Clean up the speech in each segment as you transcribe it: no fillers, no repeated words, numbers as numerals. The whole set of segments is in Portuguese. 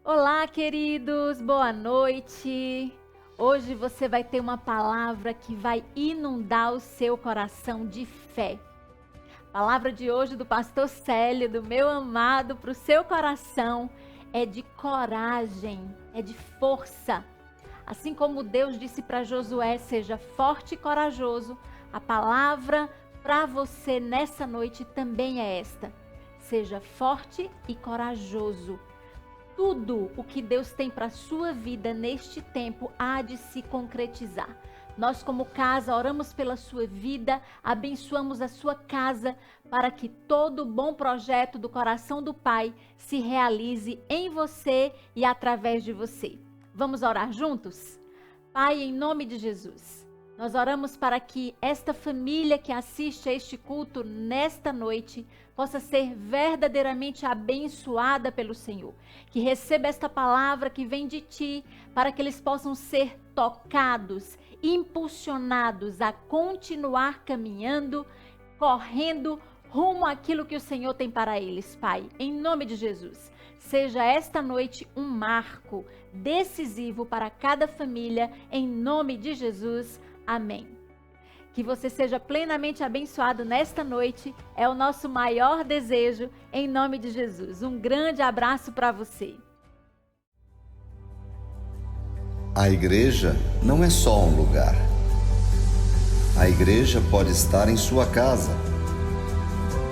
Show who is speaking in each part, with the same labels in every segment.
Speaker 1: Olá, queridos, boa noite. Hoje você vai ter uma palavra que vai inundar o seu coração de fé. A palavra de hoje do pastor Célio, do meu amado, para o seu coração é de coragem, é de força. Assim como Deus disse para Josué, seja forte e corajoso, a palavra para você nessa noite também é esta. Seja forte e corajoso. Tudo o que Deus tem para a sua vida neste tempo há de se concretizar. Nós, como casa, oramos pela sua vida, abençoamos a sua casa para que todo bom projeto do coração do Pai se realize em você e através de você. Vamos orar juntos? Pai, em nome de Jesus, nós oramos para que esta família que assiste a este culto nesta noite possa ser verdadeiramente abençoada pelo Senhor. Que receba esta palavra que vem de Ti, para que eles possam ser tocados, impulsionados a continuar caminhando, correndo rumo àquilo que o Senhor tem para eles, Pai. Em nome de Jesus. Seja esta noite um marco decisivo para cada família, em nome de Jesus. Amém. Que você seja plenamente abençoado nesta noite, é o nosso maior desejo, em nome de Jesus. Um grande abraço para você.
Speaker 2: A igreja não é só um lugar. A igreja pode estar em sua casa,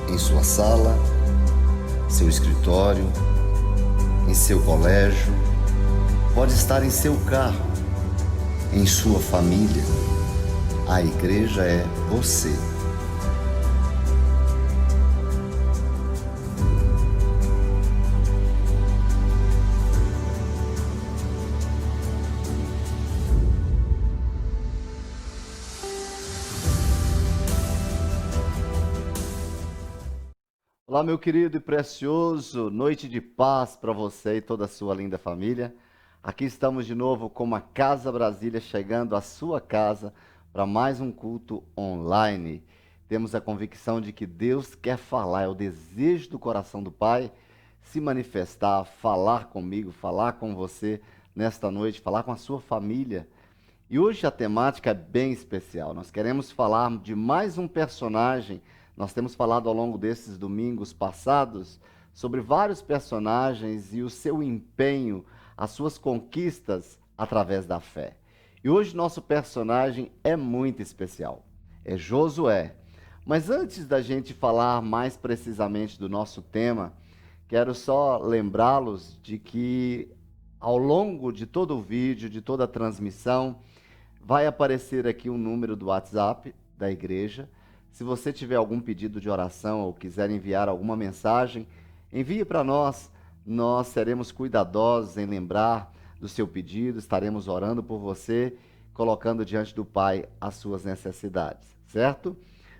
Speaker 2: em sua sala, seu escritório, em seu colégio, pode estar em seu carro, em sua família. A igreja é você. Olá, meu querido e precioso, noite de paz para você e toda a sua linda família. Aqui estamos de novo com a Casa Brasília, chegando à sua casa para mais um culto online. Temos a convicção de que Deus quer falar, é o desejo do coração do Pai se manifestar, falar comigo, falar com você nesta noite, falar com a sua família. E hoje a temática é bem especial. Nós queremos falar de mais um personagem. Nós temos falado ao longo desses domingos passados sobre vários personagens e o seu empenho, as suas conquistas através da fé. E hoje nosso personagem é muito especial, é Josué. Mas antes da gente falar mais precisamente do nosso tema, quero só lembrá-los de que ao longo de todo o vídeo, de toda a transmissão, vai aparecer aqui um número do WhatsApp da igreja. Se você tiver algum pedido de oração ou quiser enviar alguma mensagem, envie para nós. Nós seremos cuidadosos em lembrar do seu pedido, estaremos orando por você, colocando diante do Pai as suas necessidades, certo?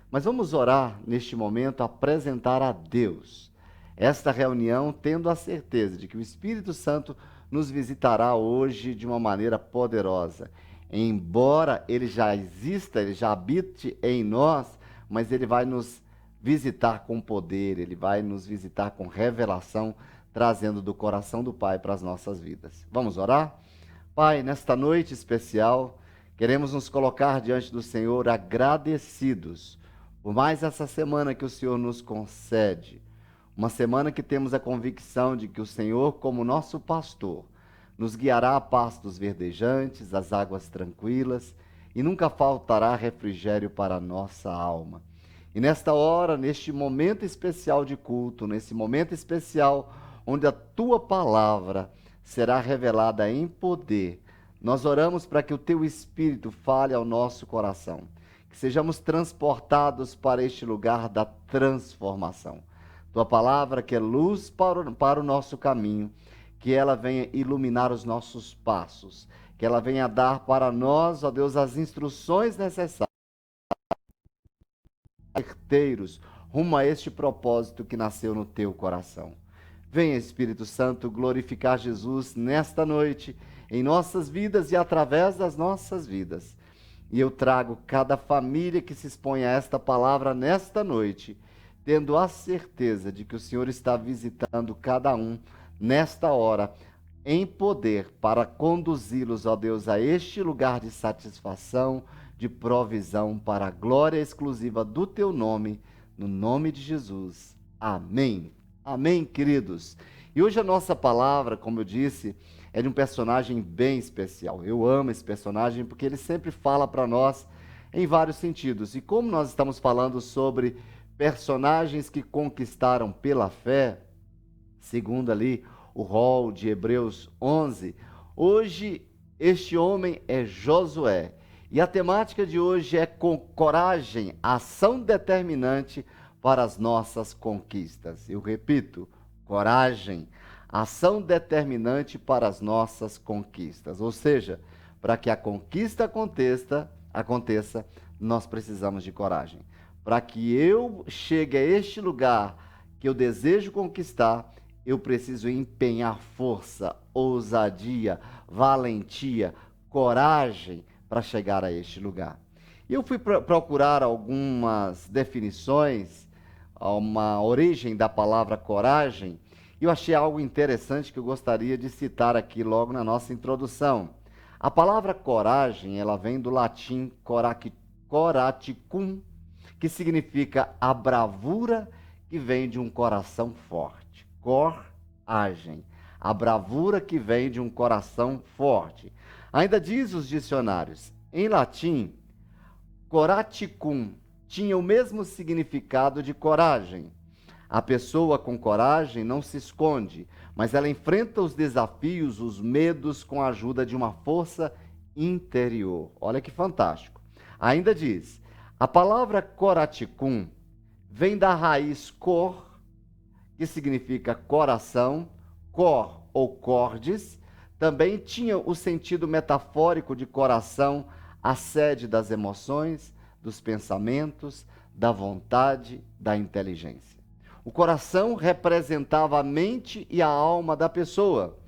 Speaker 2: Mas vamos orar neste momento, apresentar a Deus esta reunião, tendo a certeza de que o Espírito Santo nos visitará hoje de uma maneira poderosa. Embora ele já exista, ele já habite em nós, mas ele vai nos visitar com poder, ele vai nos visitar com revelação, trazendo do coração do Pai para as nossas vidas. Vamos orar? Pai, nesta noite especial, queremos nos colocar diante do Senhor agradecidos por mais essa semana que o Senhor nos concede. Uma semana que temos a convicção de que o Senhor, como nosso pastor, nos guiará a pastos verdejantes, às águas tranquilas, e nunca faltará refrigério para a nossa alma. E nesta hora, neste momento especial de culto, nesse momento especial onde a tua palavra será revelada em poder, nós oramos para que o teu Espírito fale ao nosso coração, que sejamos transportados para este lugar da transformação. Tua palavra que é luz para o nosso caminho, que ela venha iluminar os nossos passos, que ela venha dar para nós, ó Deus, as instruções necessárias, certeiros, rumo a este propósito que nasceu no teu coração. Venha, Espírito Santo, glorificar Jesus nesta noite, em nossas vidas e através das nossas vidas. E eu trago cada família que se expõe a esta palavra nesta noite, tendo a certeza de que o Senhor está visitando cada um nesta hora, em poder para conduzi-los, ó Deus, a este lugar de satisfação, de provisão, para a glória exclusiva do teu nome, no nome de Jesus. Amém. Amém, queridos. E hoje a nossa palavra, como eu disse, é de um personagem bem especial. Eu amo esse personagem porque ele sempre fala para nós em vários sentidos. E como nós estamos falando sobre personagens que conquistaram pela fé, segundo ali o rol de Hebreus 11, hoje este homem é Josué. E a temática de hoje é com coragem, ação determinante para as nossas conquistas. Eu repito, coragem, ação determinante para as nossas conquistas. Ou seja, para que a conquista aconteça, nós precisamos de coragem. Para que eu chegue a este lugar que eu desejo conquistar, eu preciso empenhar força, ousadia, valentia, coragem para chegar a este lugar. E eu fui procurar algumas definições, uma origem da palavra coragem, e eu achei algo interessante que eu gostaria de citar aqui logo na nossa introdução. A palavra coragem, ela vem do latim coraticum, que significa a bravura que vem de um coração forte. Coragem, a bravura que vem de um coração forte. Ainda diz os dicionários, em latim, coraticum tinha o mesmo significado de coragem. A pessoa com coragem não se esconde, mas ela enfrenta os desafios, os medos com a ajuda de uma força interior. Olha que fantástico. Ainda diz, a palavra coraticum vem da raiz cor, que significa coração, cor ou cordes, também tinha o sentido metafórico de coração, a sede das emoções, dos pensamentos, da vontade, da inteligência. O coração representava a mente e a alma da pessoa.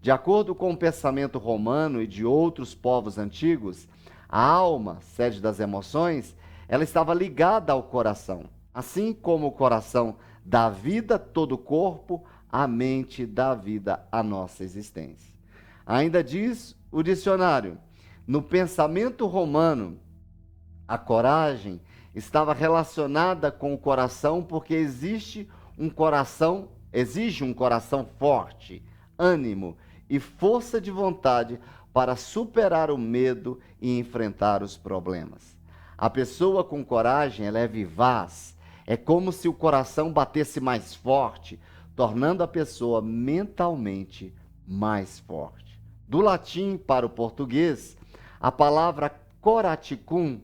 Speaker 2: De acordo com o pensamento romano e de outros povos antigos, a alma, sede das emoções, ela estava ligada ao coração. Assim como o coração dá vida a todo o corpo, a mente dá vida à nossa existência. Ainda diz o dicionário, no pensamento romano, a coragem estava relacionada com o coração porque exige um coração forte, ânimo e força de vontade para superar o medo e enfrentar os problemas. A pessoa com coragem, ela é vivaz, é como se o coração batesse mais forte, tornando a pessoa mentalmente mais forte. Do latim para o português, a palavra coraticum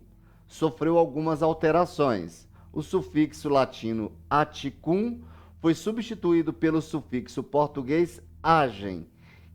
Speaker 2: sofreu algumas alterações. O sufixo latino aticum foi substituído pelo sufixo português agem,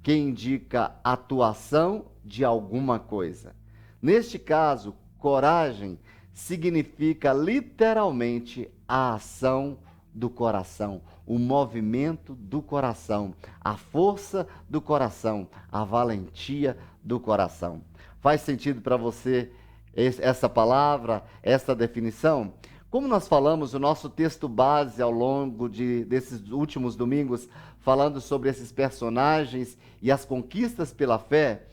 Speaker 2: que indica atuação de alguma coisa. Neste caso, coragem significa literalmente a ação do coração, o movimento do coração, a força do coração, a valentia do coração. Faz sentido para você essa palavra, essa definição? Como nós falamos, o nosso texto base ao longo desses últimos domingos, falando sobre esses personagens e as conquistas pela fé,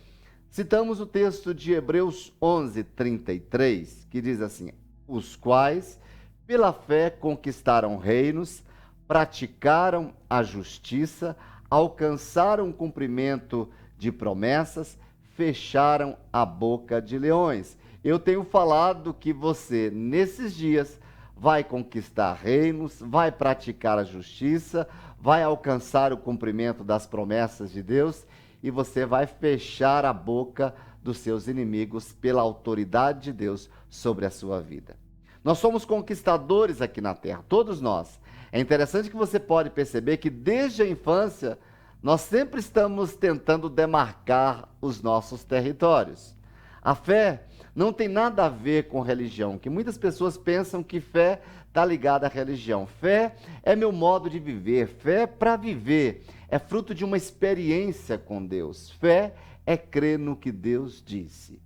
Speaker 2: citamos o texto de Hebreus 11, 33, que diz assim, os quais, pela fé, conquistaram reinos, praticaram a justiça, alcançaram o cumprimento de promessas, fecharam a boca de leões. Eu tenho falado que você, nesses dias, vai conquistar reinos, vai praticar a justiça, vai alcançar o cumprimento das promessas de Deus e você vai fechar a boca dos seus inimigos pela autoridade de Deus sobre a sua vida. Nós somos conquistadores aqui na terra, todos nós. É interessante que você pode perceber que desde a infância nós sempre estamos tentando demarcar os nossos territórios. A fé não tem nada a ver com religião, que muitas pessoas pensam que fé está ligada à religião. Fé é meu modo de viver, fé para viver, é fruto de uma experiência com Deus. Fé é crer no que Deus disse.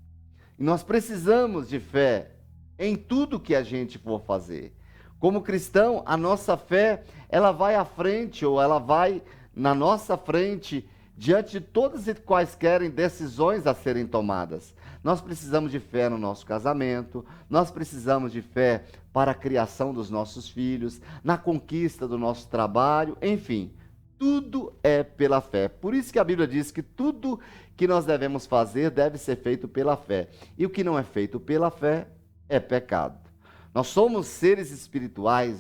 Speaker 2: E nós precisamos de fé em tudo que a gente for fazer. Como cristão, a nossa fé, ela vai à frente, ou ela vai na nossa frente, diante de todas e quaisquer decisões a serem tomadas. Nós precisamos de fé no nosso casamento, nós precisamos de fé para a criação dos nossos filhos, na conquista do nosso trabalho, enfim, tudo é pela fé. Por isso que a Bíblia diz que tudo que nós devemos fazer deve ser feito pela fé. E o que não é feito pela fé é pecado. Nós somos seres espirituais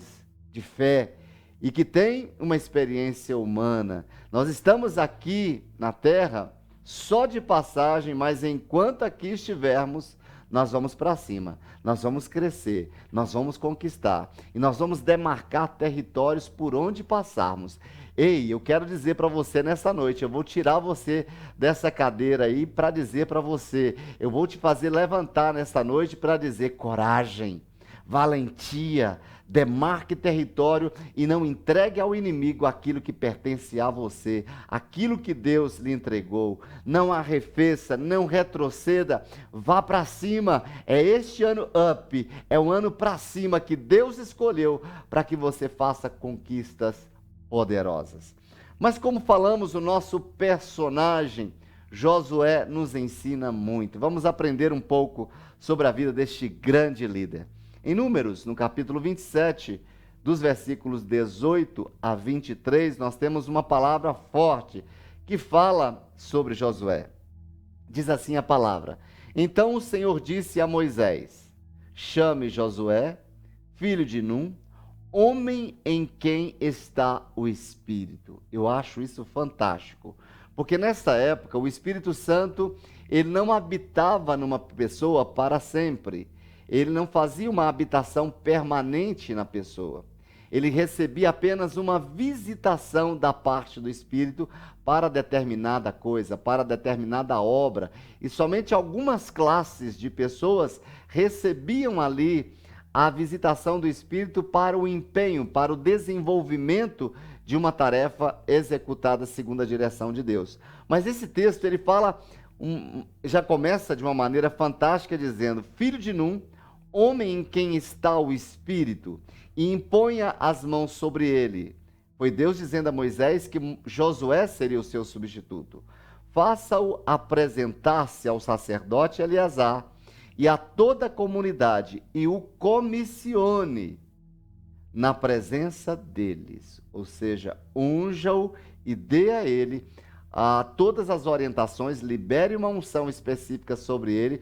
Speaker 2: de fé e que têm uma experiência humana. Nós estamos aqui na terra só de passagem, mas enquanto aqui estivermos, nós vamos para cima, nós vamos crescer, nós vamos conquistar e nós vamos demarcar territórios por onde passarmos. Ei, eu quero dizer para você nessa noite, eu vou tirar você dessa cadeira aí para dizer para você, eu vou te fazer levantar nessa noite para dizer coragem, valentia, demarque território e não entregue ao inimigo aquilo que pertence a você, aquilo que Deus lhe entregou. Não arrefeça, não retroceda, vá para cima. É este ano up, é um ano para cima que Deus escolheu para que você faça conquistas poderosas. Mas como falamos, o nosso personagem Josué nos ensina muito. Vamos aprender um pouco sobre a vida deste grande líder. Em Números, no capítulo 27, dos versículos 18 a 23, nós temos uma palavra forte que fala sobre Josué. Diz assim a palavra: Então o Senhor disse a Moisés: Chame Josué, filho de Num, homem em quem está o Espírito. Eu acho isso fantástico, porque nessa época o Espírito Santo, ele não habitava numa pessoa para sempre. Ele não fazia uma habitação permanente na pessoa. Ele recebia apenas uma visitação da parte do Espírito para determinada coisa, para determinada obra. E somente algumas classes de pessoas recebiam ali a visitação do Espírito para o empenho, para o desenvolvimento de uma tarefa executada segundo a direção de Deus. Mas esse texto, ele fala, já começa de uma maneira fantástica dizendo: Filho de Num, homem em quem está o Espírito, e imponha as mãos sobre ele. Foi Deus dizendo a Moisés que Josué seria o seu substituto. Faça-o apresentar-se ao sacerdote Eleazar e a toda a comunidade, e o comissione na presença deles. Ou seja, unja-o e dê a ele todas as orientações, libere uma unção específica sobre ele,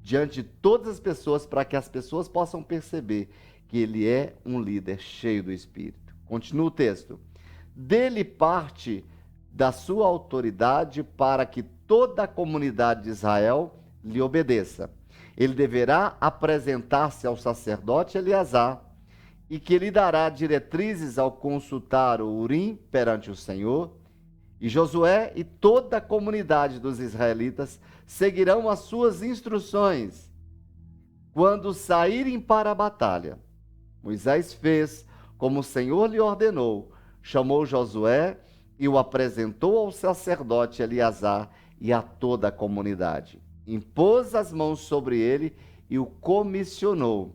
Speaker 2: diante de todas as pessoas, para que as pessoas possam perceber que ele é um líder cheio do Espírito. Continua o texto. Dele parte da sua autoridade para que toda a comunidade de Israel lhe obedeça. Ele deverá apresentar-se ao sacerdote Eleazar, e que lhe dará diretrizes ao consultar o Urim perante o Senhor. E Josué e toda a comunidade dos israelitas seguirão as suas instruções quando saírem para a batalha. Moisés fez como o Senhor lhe ordenou, chamou Josué e o apresentou ao sacerdote Eleazar e a toda a comunidade. Impôs as mãos sobre ele e o comissionou,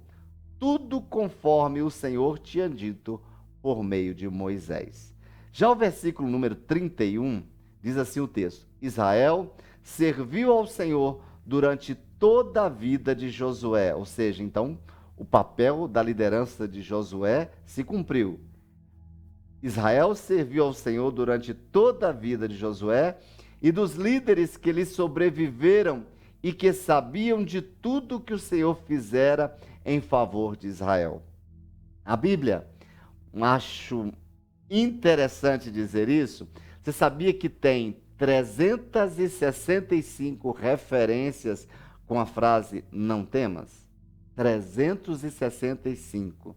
Speaker 2: tudo conforme o Senhor tinha dito por meio de Moisés. Já o versículo número 31, diz assim o texto: Israel serviu ao Senhor durante toda a vida de Josué. Ou seja, então, o papel da liderança de Josué se cumpriu. Israel serviu ao Senhor durante toda a vida de Josué e dos líderes que lhe sobreviveram e que sabiam de tudo que o Senhor fizera em favor de Israel. A Bíblia, acho interessante dizer isso. Você sabia que tem 365 referências com a frase não temas? 365.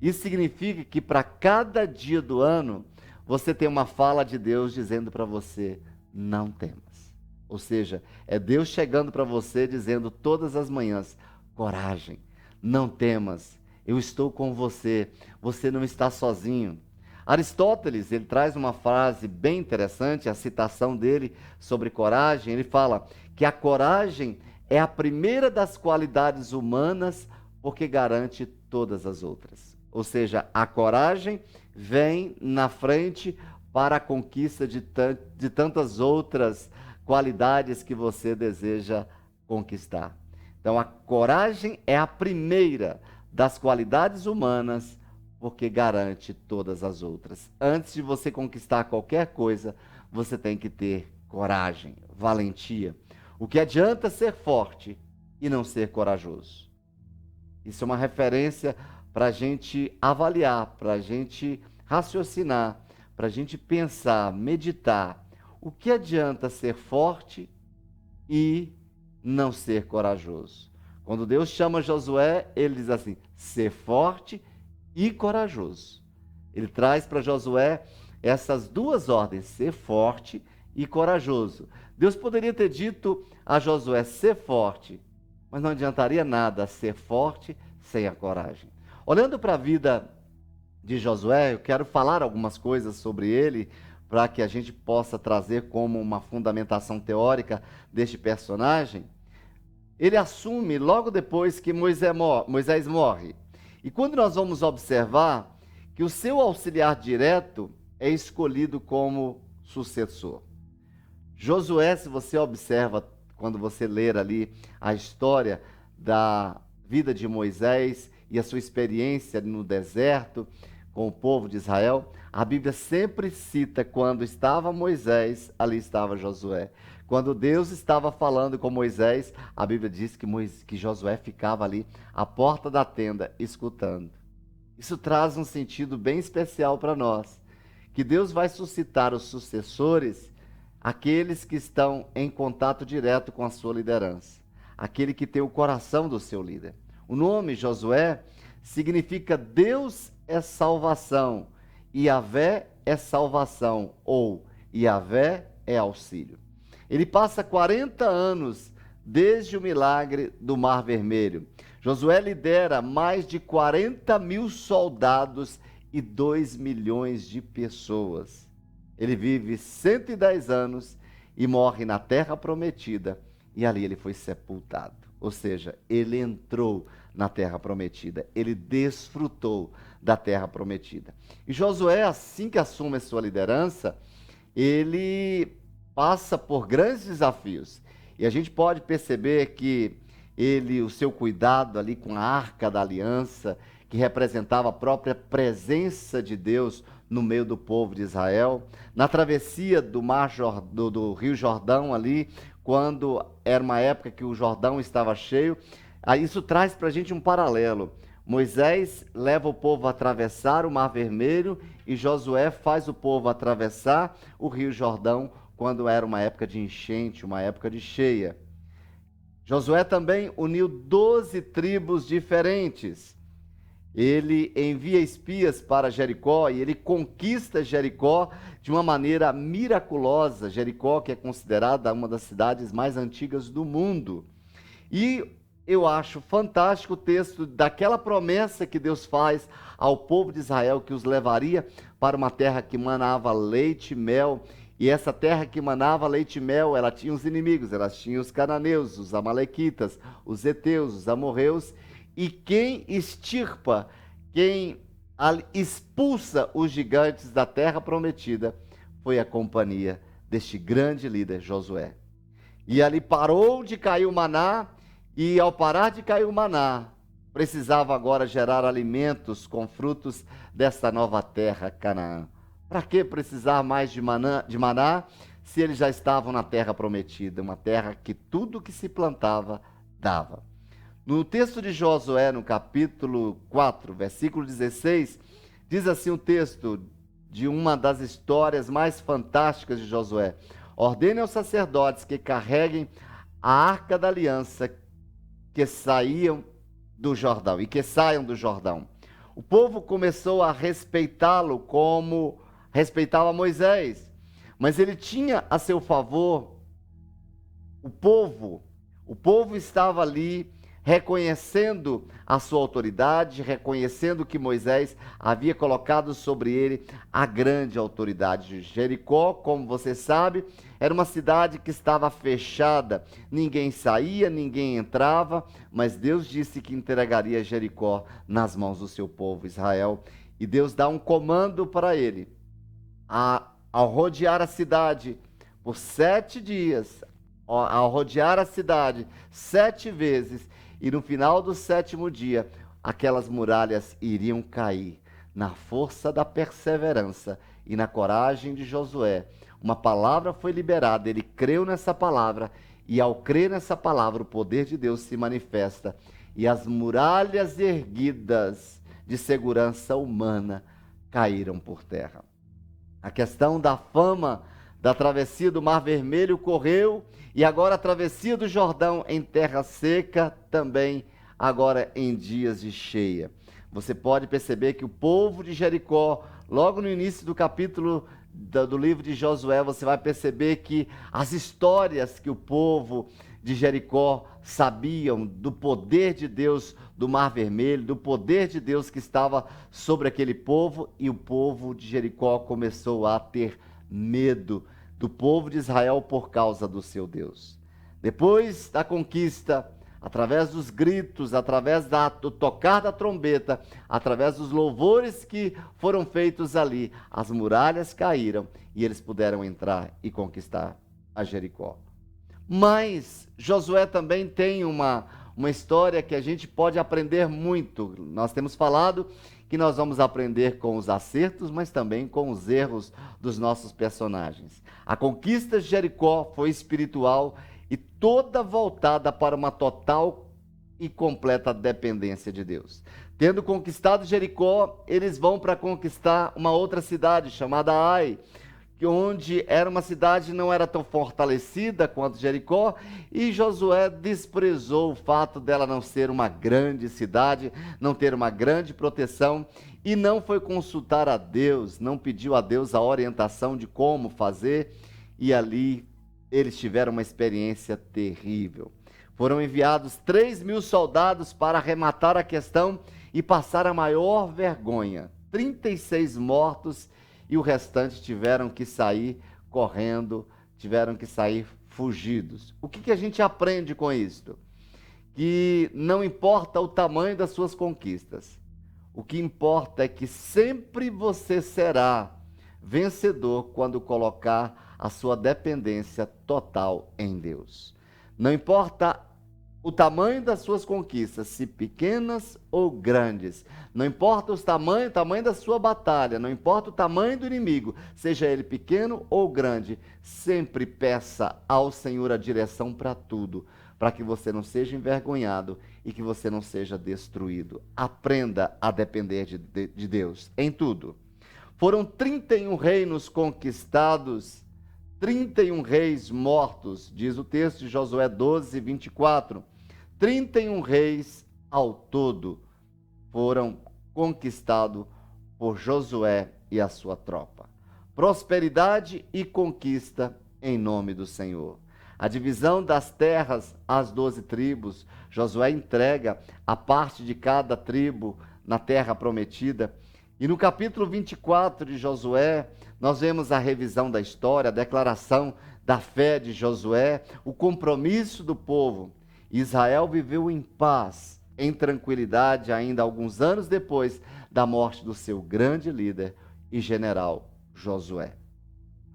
Speaker 2: Isso significa que para cada dia do ano, você tem uma fala de Deus dizendo para você, não temas. Ou seja, é Deus chegando para você dizendo todas as manhãs, coragem, não temas, eu estou com você, você não está sozinho. Aristóteles, ele traz uma frase bem interessante, a citação dele sobre coragem. Ele fala que a coragem é a primeira das qualidades humanas porque garante todas as outras. Ou seja, a coragem vem na frente para a conquista de tantas outras qualidades que você deseja conquistar. Então, a coragem é a primeira das qualidades humanas, porque garante todas as outras. Antes de você conquistar qualquer coisa, você tem que ter coragem, valentia. O que adianta ser forte e não ser corajoso? Isso é uma referência para a gente avaliar, para a gente raciocinar, para a gente pensar, meditar. O que adianta ser forte e não ser corajoso? Quando Deus chama Josué, ele diz assim: ser forte e corajoso. Ele traz para Josué essas duas ordens, ser forte e corajoso. Deus poderia ter dito a Josué ser forte, mas não adiantaria nada ser forte sem a coragem. Olhando para a vida de Josué, eu quero falar algumas coisas sobre ele, para que a gente possa trazer como uma fundamentação teórica deste personagem. Ele assume logo depois que Moisés morre. E quando nós vamos observar que o seu auxiliar direto é escolhido como sucessor. Josué, se você observa, quando você ler ali a história da vida de Moisés e a sua experiência no deserto com o povo de Israel, a Bíblia sempre cita: quando estava Moisés, ali estava Josué. Quando Deus estava falando com Moisés, a Bíblia diz que Josué ficava ali à porta da tenda, escutando. Isso traz um sentido bem especial para nós, que Deus vai suscitar os sucessores, aqueles que estão em contato direto com a sua liderança, aquele que tem o coração do seu líder. O nome Josué significa Deus é salvação, Yahvé é salvação, ou Yahvé é auxílio. Ele passa 40 anos desde o milagre do Mar Vermelho. Josué lidera mais de 40 mil soldados e 2 milhões de pessoas. Ele vive 110 anos e morre na Terra Prometida, e ali ele foi sepultado. Ou seja, ele entrou na Terra Prometida, ele desfrutou da Terra Prometida. E Josué, assim que assume a sua liderança, ele passa por grandes desafios. E a gente pode perceber que o seu cuidado ali com a Arca da Aliança, que representava a própria presença de Deus no meio do povo de Israel, na travessia do Rio Jordão ali, quando era uma época que o Jordão estava cheio, aí isso traz para a gente um paralelo. Moisés leva o povo a atravessar o Mar Vermelho e Josué faz o povo atravessar o Rio Jordão quando era uma época de enchente, uma época de cheia. Josué também uniu 12 tribos diferentes. Ele envia espias para Jericó e ele conquista Jericó de uma maneira miraculosa. Jericó, que é considerada uma das cidades mais antigas do mundo. E eu acho fantástico o texto daquela promessa que Deus faz ao povo de Israel, que os levaria para uma terra que manava leite e mel. E essa terra que manava leite e mel, ela tinha os inimigos, ela tinha os cananeus, os amalequitas, os heteus, os amorreus. E quem extirpa, quem expulsa os gigantes da terra prometida, foi a companhia deste grande líder, Josué. E ali parou de cair o maná, e ao parar de cair o maná, precisava agora gerar alimentos com frutos desta nova terra, Canaã. Para que precisar mais de maná, se eles já estavam na terra prometida, uma terra que tudo que se plantava dava? No texto de Josué, no capítulo 4, versículo 16, diz assim o texto de uma das histórias mais fantásticas de Josué: ordene aos sacerdotes que carreguem a arca da aliança, que saiam do Jordão, e que saiam do Jordão. O povo começou a respeitá-lo como respeitava Moisés, mas ele tinha a seu favor o povo. O povo estava ali reconhecendo a sua autoridade, reconhecendo que Moisés havia colocado sobre ele a grande autoridade. Jericó, como você sabe, era uma cidade que estava fechada, ninguém saía, ninguém entrava, mas Deus disse que entregaria Jericó nas mãos do seu povo Israel, e Deus dá um comando para ele: ao rodear a cidade por 7 dias, ao rodear a cidade 7 vezes, e no final do 7º dia, aquelas muralhas iriam cair na força da perseverança e na coragem de Josué. Uma palavra foi liberada, ele creu nessa palavra, e ao crer nessa palavra, o poder de Deus se manifesta, e as muralhas erguidas de segurança humana caíram por terra. A questão da fama da travessia do Mar Vermelho correu, e agora a travessia do Jordão em terra seca também, agora em dias de cheia. Você pode perceber que o povo de Jericó, logo no início do capítulo do livro de Josué, você vai perceber que as histórias que o povo de Jericó sabiam do poder de Deus do Mar Vermelho, do poder de Deus que estava sobre aquele povo, e o povo de Jericó começou a ter medo do povo de Israel por causa do seu Deus. Depois da conquista, através dos gritos, através do tocar da trombeta, através dos louvores que foram feitos ali, as muralhas caíram e eles puderam entrar e conquistar a Jericó. Mas Josué também tem uma história que a gente pode aprender muito. Nós temos falado que nós vamos aprender com os acertos, mas também com os erros dos nossos personagens. A conquista de Jericó foi espiritual e toda voltada para uma total e completa dependência de Deus. Tendo conquistado Jericó, eles vão para conquistar uma outra cidade chamada Ai, onde era uma cidade não era tão fortalecida quanto Jericó, e Josué desprezou o fato dela não ser uma grande cidade, não ter uma grande proteção, e não foi consultar a Deus, não pediu a Deus a orientação de como fazer, e ali eles tiveram uma experiência terrível. Foram enviados 3.000 soldados para arrematar a questão e passar a maior vergonha. 36 mortos, e o restante tiveram que sair correndo, tiveram que sair fugidos. O que a gente aprende com isto? Que não importa o tamanho das suas conquistas, o que importa é que sempre você será vencedor quando colocar a sua dependência total em Deus. Não importa o tamanho das suas conquistas, se pequenas ou grandes, não importa o tamanho da sua batalha, não importa o tamanho do inimigo, seja ele pequeno ou grande, sempre peça ao Senhor a direção para tudo, para que você não seja envergonhado e que você não seja destruído. Aprenda a depender de Deus em tudo. Foram 31 reinos conquistados, 31 reis mortos, diz o texto de Josué 12, 24. 31 reis ao todo foram conquistados por Josué e a sua tropa. Prosperidade e conquista em nome do Senhor. A divisão das terras às 12 tribos, Josué entrega a parte de cada tribo na terra prometida. E no capítulo 24 de Josué, nós vemos a revisão da história, a declaração da fé de Josué, o compromisso do povo. Israel viveu em paz, em tranquilidade, ainda alguns anos depois da morte do seu grande líder e general Josué.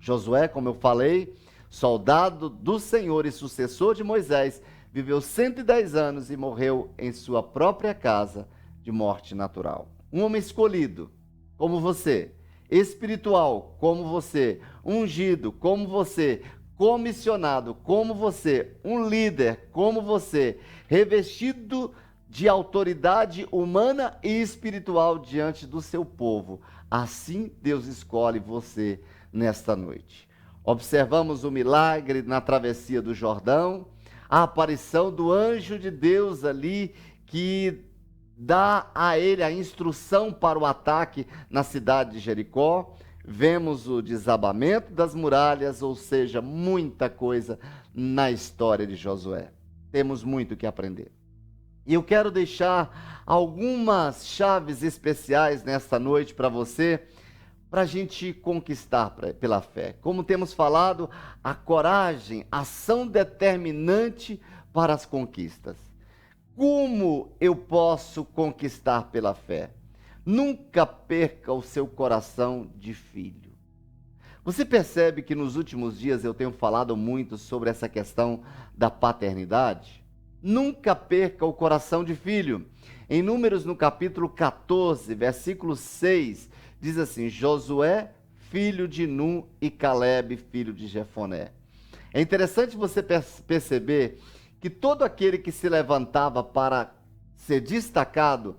Speaker 2: Josué, como eu falei, soldado do Senhor e sucessor de Moisés, viveu 110 anos e morreu em sua própria casa de morte natural. Um homem escolhido, como você, espiritual, como você, ungido, como você, comissionado, como você, um líder, como você, revestido de autoridade humana e espiritual diante do seu povo. Assim Deus escolhe você nesta noite. Observamos o milagre na travessia do Jordão, a aparição do anjo de Deus ali, que dá a ele a instrução para o ataque na cidade de Jericó. Vemos o desabamento das muralhas, ou seja, muita coisa na história de Josué. Temos muito que aprender. E eu quero deixar algumas chaves especiais nesta noite para você, para a gente conquistar pela fé. Como temos falado, a coragem, ação determinante para as conquistas. Como eu posso conquistar pela fé? Nunca perca o seu coração de filho. Você percebe que nos últimos dias eu tenho falado muito sobre essa questão da paternidade? Nunca perca o coração de filho. Em Números, no capítulo 14, versículo 6, diz assim: Josué, filho de Nun, e Caleb, filho de Jefoné. É interessante você perceber que todo aquele que se levantava para ser destacado,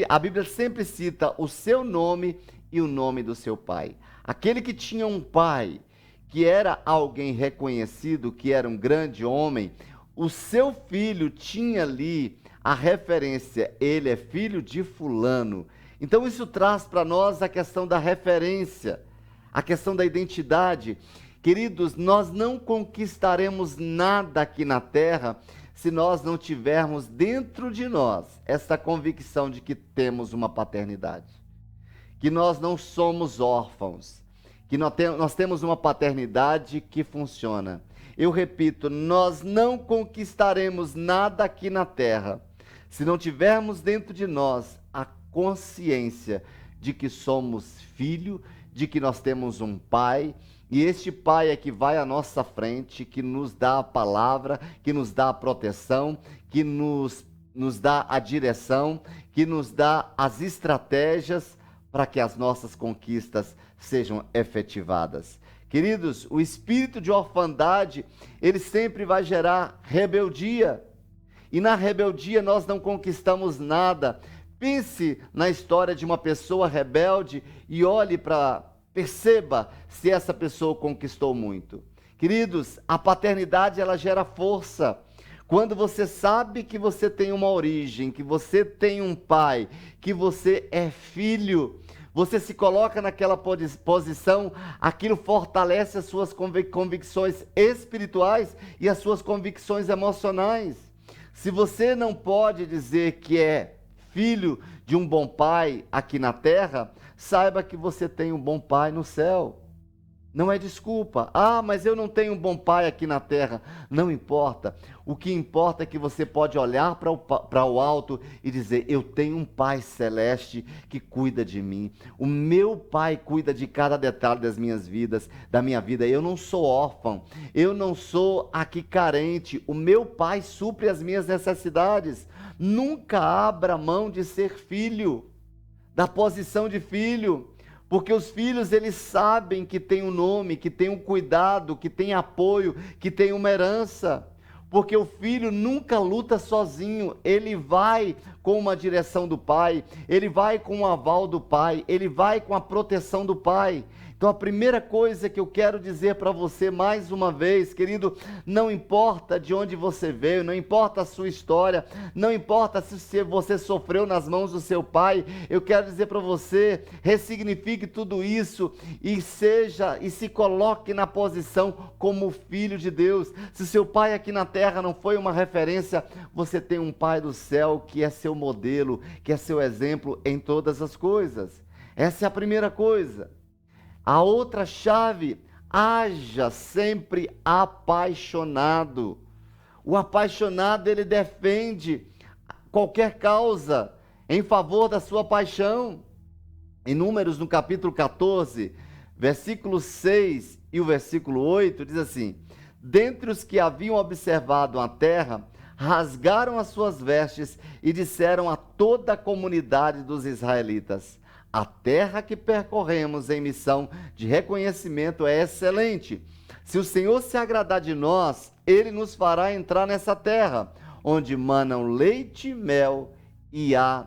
Speaker 2: a Bíblia sempre cita o seu nome e o nome do seu pai. Aquele que tinha um pai, que era alguém reconhecido, que era um grande homem, o seu filho tinha ali a referência, ele é filho de fulano. Então isso traz para nós a questão da referência, a questão da identidade. Queridos, nós não conquistaremos nada aqui na terra se nós não tivermos dentro de nós essa convicção de que temos uma paternidade, que nós não somos órfãos, que nós temos uma paternidade que funciona. Eu repito, nós não conquistaremos nada aqui na terra se não tivermos dentro de nós a consciência de que somos filho, de que nós temos um pai, e este pai é que vai à nossa frente, que nos dá a palavra, que nos dá a proteção, que nos dá a direção, que nos dá as estratégias para que as nossas conquistas sejam efetivadas. Queridos, o espírito de orfandade, ele sempre vai gerar rebeldia. E na rebeldia nós não conquistamos nada. Pense na história de uma pessoa rebelde e perceba se essa pessoa conquistou muito. Queridos, a paternidade ela gera força. Quando você sabe que você tem uma origem, que você tem um pai, que você é filho, você se coloca naquela posição, aquilo fortalece as suas convicções espirituais e as suas convicções emocionais. Se você não pode dizer que é filho de um bom pai aqui na terra, saiba que você tem um bom pai no céu. Não é desculpa. Ah, mas eu não tenho um bom pai aqui na terra. Não importa. O que importa é que você pode olhar para o alto e dizer: eu tenho um pai celeste que cuida de mim. O meu pai cuida de cada detalhe da minha vida. Eu não sou órfão. Eu não sou aqui carente. O meu pai supre as minhas necessidades. Nunca abra mão de ser filho, da posição de filho. Porque os filhos, eles sabem que tem um nome, que tem um cuidado, que tem apoio, que tem uma herança. Porque o filho nunca luta sozinho, ele vai com uma direção do pai, ele vai com o aval do pai, ele vai com a proteção do pai. Então a primeira coisa que eu quero dizer para você mais uma vez, querido, não importa de onde você veio, não importa a sua história, não importa se você sofreu nas mãos do seu pai, eu quero dizer para você, ressignifique tudo isso e se coloque na posição como filho de Deus. Se seu pai aqui na terra não foi uma referência, você tem um pai do céu que é seu modelo, que é seu exemplo em todas as coisas. Essa é a primeira coisa. A outra chave, haja sempre apaixonado. O apaixonado, ele defende qualquer causa em favor da sua paixão. Em Números, no capítulo 14, versículo 6 e o versículo 8, diz assim: dentre os que haviam observado a terra, rasgaram as suas vestes e disseram a toda a comunidade dos israelitas: a terra que percorremos em missão de reconhecimento é excelente. Se o Senhor se agradar de nós, Ele nos fará entrar nessa terra, onde manam leite e mel, e a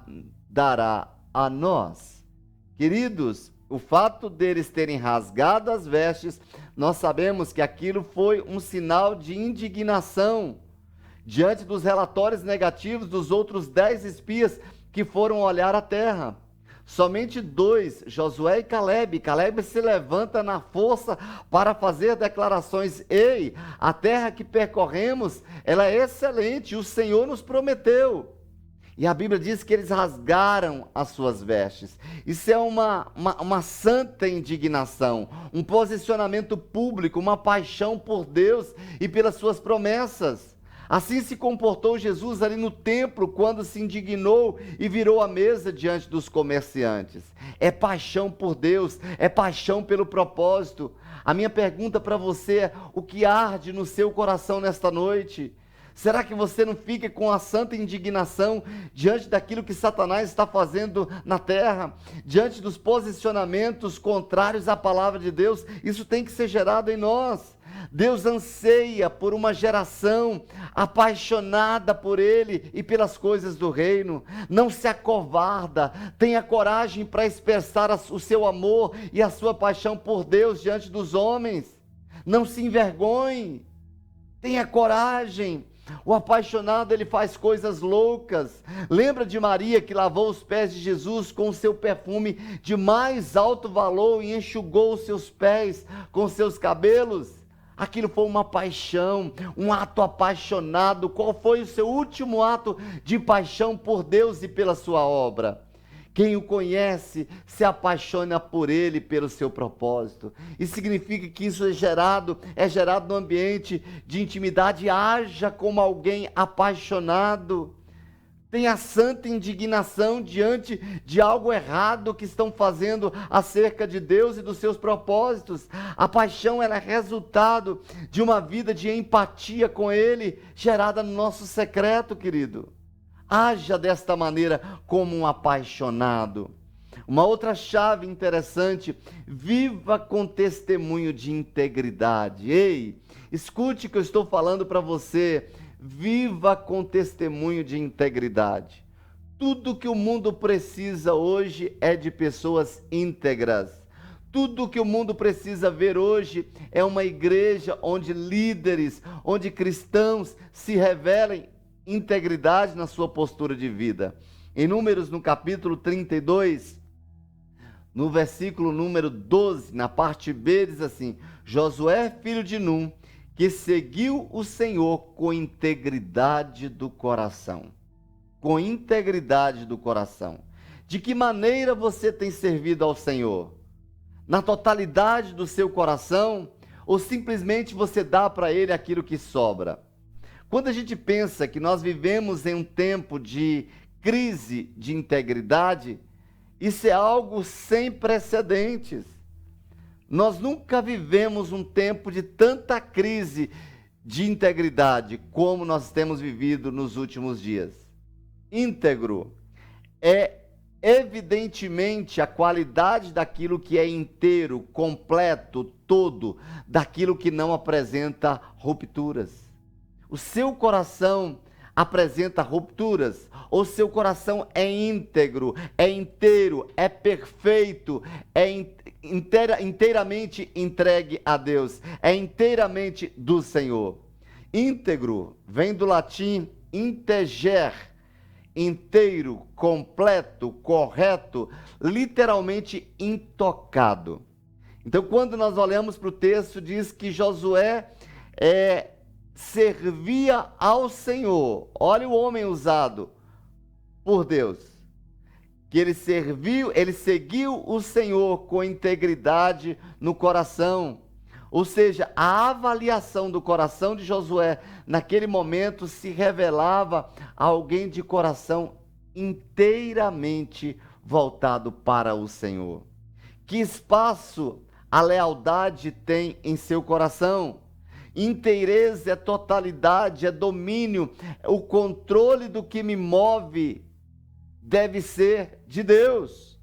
Speaker 2: dará a nós. Queridos, o fato deles terem rasgado as vestes, nós sabemos que aquilo foi um sinal de indignação diante dos relatórios negativos dos outros 10 espias que foram olhar a terra. Somente 2, Josué e Caleb. Caleb se levanta na força para fazer declarações: ei, a terra que percorremos, ela é excelente, o Senhor nos prometeu. E a Bíblia diz que eles rasgaram as suas vestes. Isso é uma santa indignação, um posicionamento público, uma paixão por Deus e pelas suas promessas. Assim se comportou Jesus ali no templo, quando se indignou e virou a mesa diante dos comerciantes. É paixão por Deus, é paixão pelo propósito. A minha pergunta para você é: o que arde no seu coração nesta noite? Será que você não fica com a santa indignação diante daquilo que Satanás está fazendo na terra? Diante dos posicionamentos contrários à palavra de Deus? Isso tem que ser gerado em nós. Deus anseia por uma geração apaixonada por Ele e pelas coisas do reino. Não se acovarda, tenha coragem para expressar o seu amor e a sua paixão por Deus diante dos homens. Não se envergonhe, tenha coragem. O apaixonado, ele faz coisas loucas. Lembra de Maria, que lavou os pés de Jesus com o seu perfume de mais alto valor e enxugou os seus pés com seus cabelos? Aquilo foi uma paixão, um ato apaixonado. Qual foi o seu último ato de paixão por Deus e pela sua obra? Quem o conhece se apaixona por ele, pelo seu propósito. Isso significa que isso é gerado no ambiente de intimidade. Haja como alguém apaixonado. Tenha santa indignação diante de algo errado que estão fazendo acerca de Deus e dos seus propósitos. A paixão, ela é resultado de uma vida de empatia com Ele, gerada no nosso secreto, querido. Haja desta maneira como um apaixonado. Uma outra chave interessante: viva com testemunho de integridade. Ei, escute o que eu estou falando para você. Viva com testemunho de integridade. Tudo que o mundo precisa hoje é de pessoas íntegras. Tudo que o mundo precisa ver hoje é uma igreja onde líderes, onde cristãos se revelem integridade na sua postura de vida. Em Números, no capítulo 32, no versículo número 12, na parte B, diz assim: Josué, filho de Num, que seguiu o Senhor com integridade do coração. Com integridade do coração. De que maneira você tem servido ao Senhor? Na totalidade do seu coração? Ou simplesmente você dá para Ele aquilo que sobra? Quando a gente pensa que nós vivemos em um tempo de crise de integridade, isso é algo sem precedentes. Nós nunca vivemos um tempo de tanta crise de integridade como nós temos vivido nos últimos dias. Íntegro é evidentemente a qualidade daquilo que é inteiro, completo, todo, daquilo que não apresenta rupturas. O seu coração apresenta rupturas, ou seu coração é íntegro, é inteiro, é perfeito, é inteiramente entregue a Deus, é inteiramente do Senhor. Íntegro vem do latim integer, inteiro, completo, correto, literalmente intocado. Então, quando nós olhamos para o texto, diz que Josué servia ao Senhor. Olha o homem usado por Deus, que ele seguiu o Senhor com integridade no coração. Ou seja, a avaliação do coração de Josué naquele momento se revelava a alguém de coração inteiramente voltado para o Senhor. Que espaço a lealdade tem em seu coração? Inteireza é totalidade, é domínio, o controle do que me move deve ser de Deus.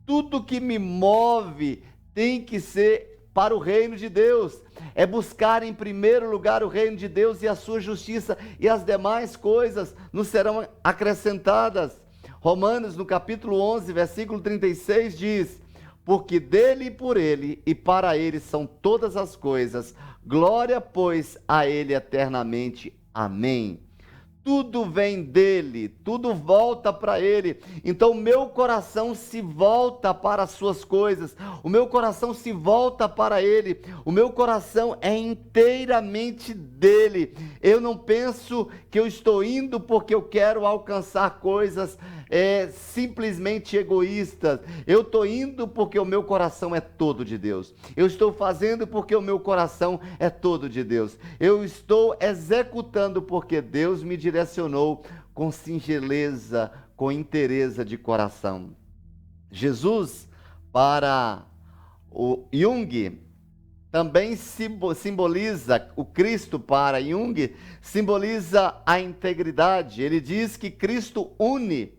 Speaker 2: Tudo que me move tem que ser para o reino de Deus. É buscar em primeiro lugar o reino de Deus e a sua justiça, e as demais coisas nos serão acrescentadas. Romanos, no capítulo 11, versículo 36 diz: porque dele e por ele e para ele são todas as coisas, glória, pois, a ele eternamente. Amém. Tudo vem dele, tudo volta para ele. Então o meu coração se volta para as suas coisas, o meu coração se volta para ele, o meu coração é inteiramente dele. Eu não penso que eu estou indo porque eu quero alcançar coisas simplesmente egoístas. Eu estou indo porque o meu coração é todo de Deus. Eu estou fazendo porque o meu coração é todo de Deus. Eu estou executando porque Deus me direcionou com singeleza, com inteireza de coração. Jesus, para o Jung, também simboliza, o Cristo para Jung, simboliza a integridade. Ele diz que Cristo une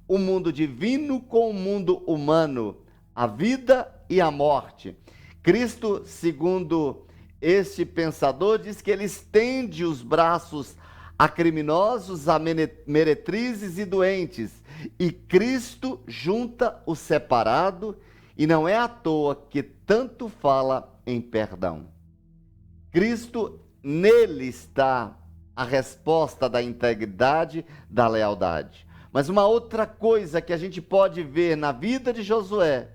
Speaker 2: o mundo divino com o mundo humano, a vida e a morte. Cristo, segundo este pensador, diz que ele estende os braços a criminosos, a meretrizes e doentes. E Cristo junta o separado, e não é à toa que tanto fala em perdão. Cristo, nele está a resposta da integridade, da lealdade. Mas uma outra coisa que a gente pode ver na vida de Josué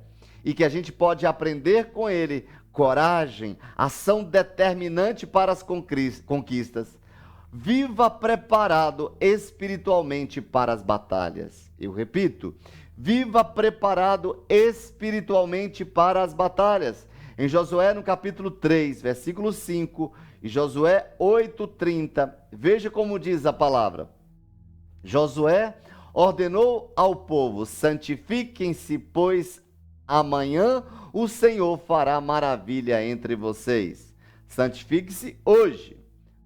Speaker 2: e que a gente pode aprender com ele: coragem, ação determinante para as conquistas. Viva preparado espiritualmente para as batalhas. Eu repito, viva preparado espiritualmente para as batalhas. Em Josué, no capítulo 3, versículo 5, e Josué 8:30, veja como diz a palavra. Josué ordenou ao povo: santifiquem-se, pois amanhã o Senhor fará maravilha entre vocês. Santifique-se hoje,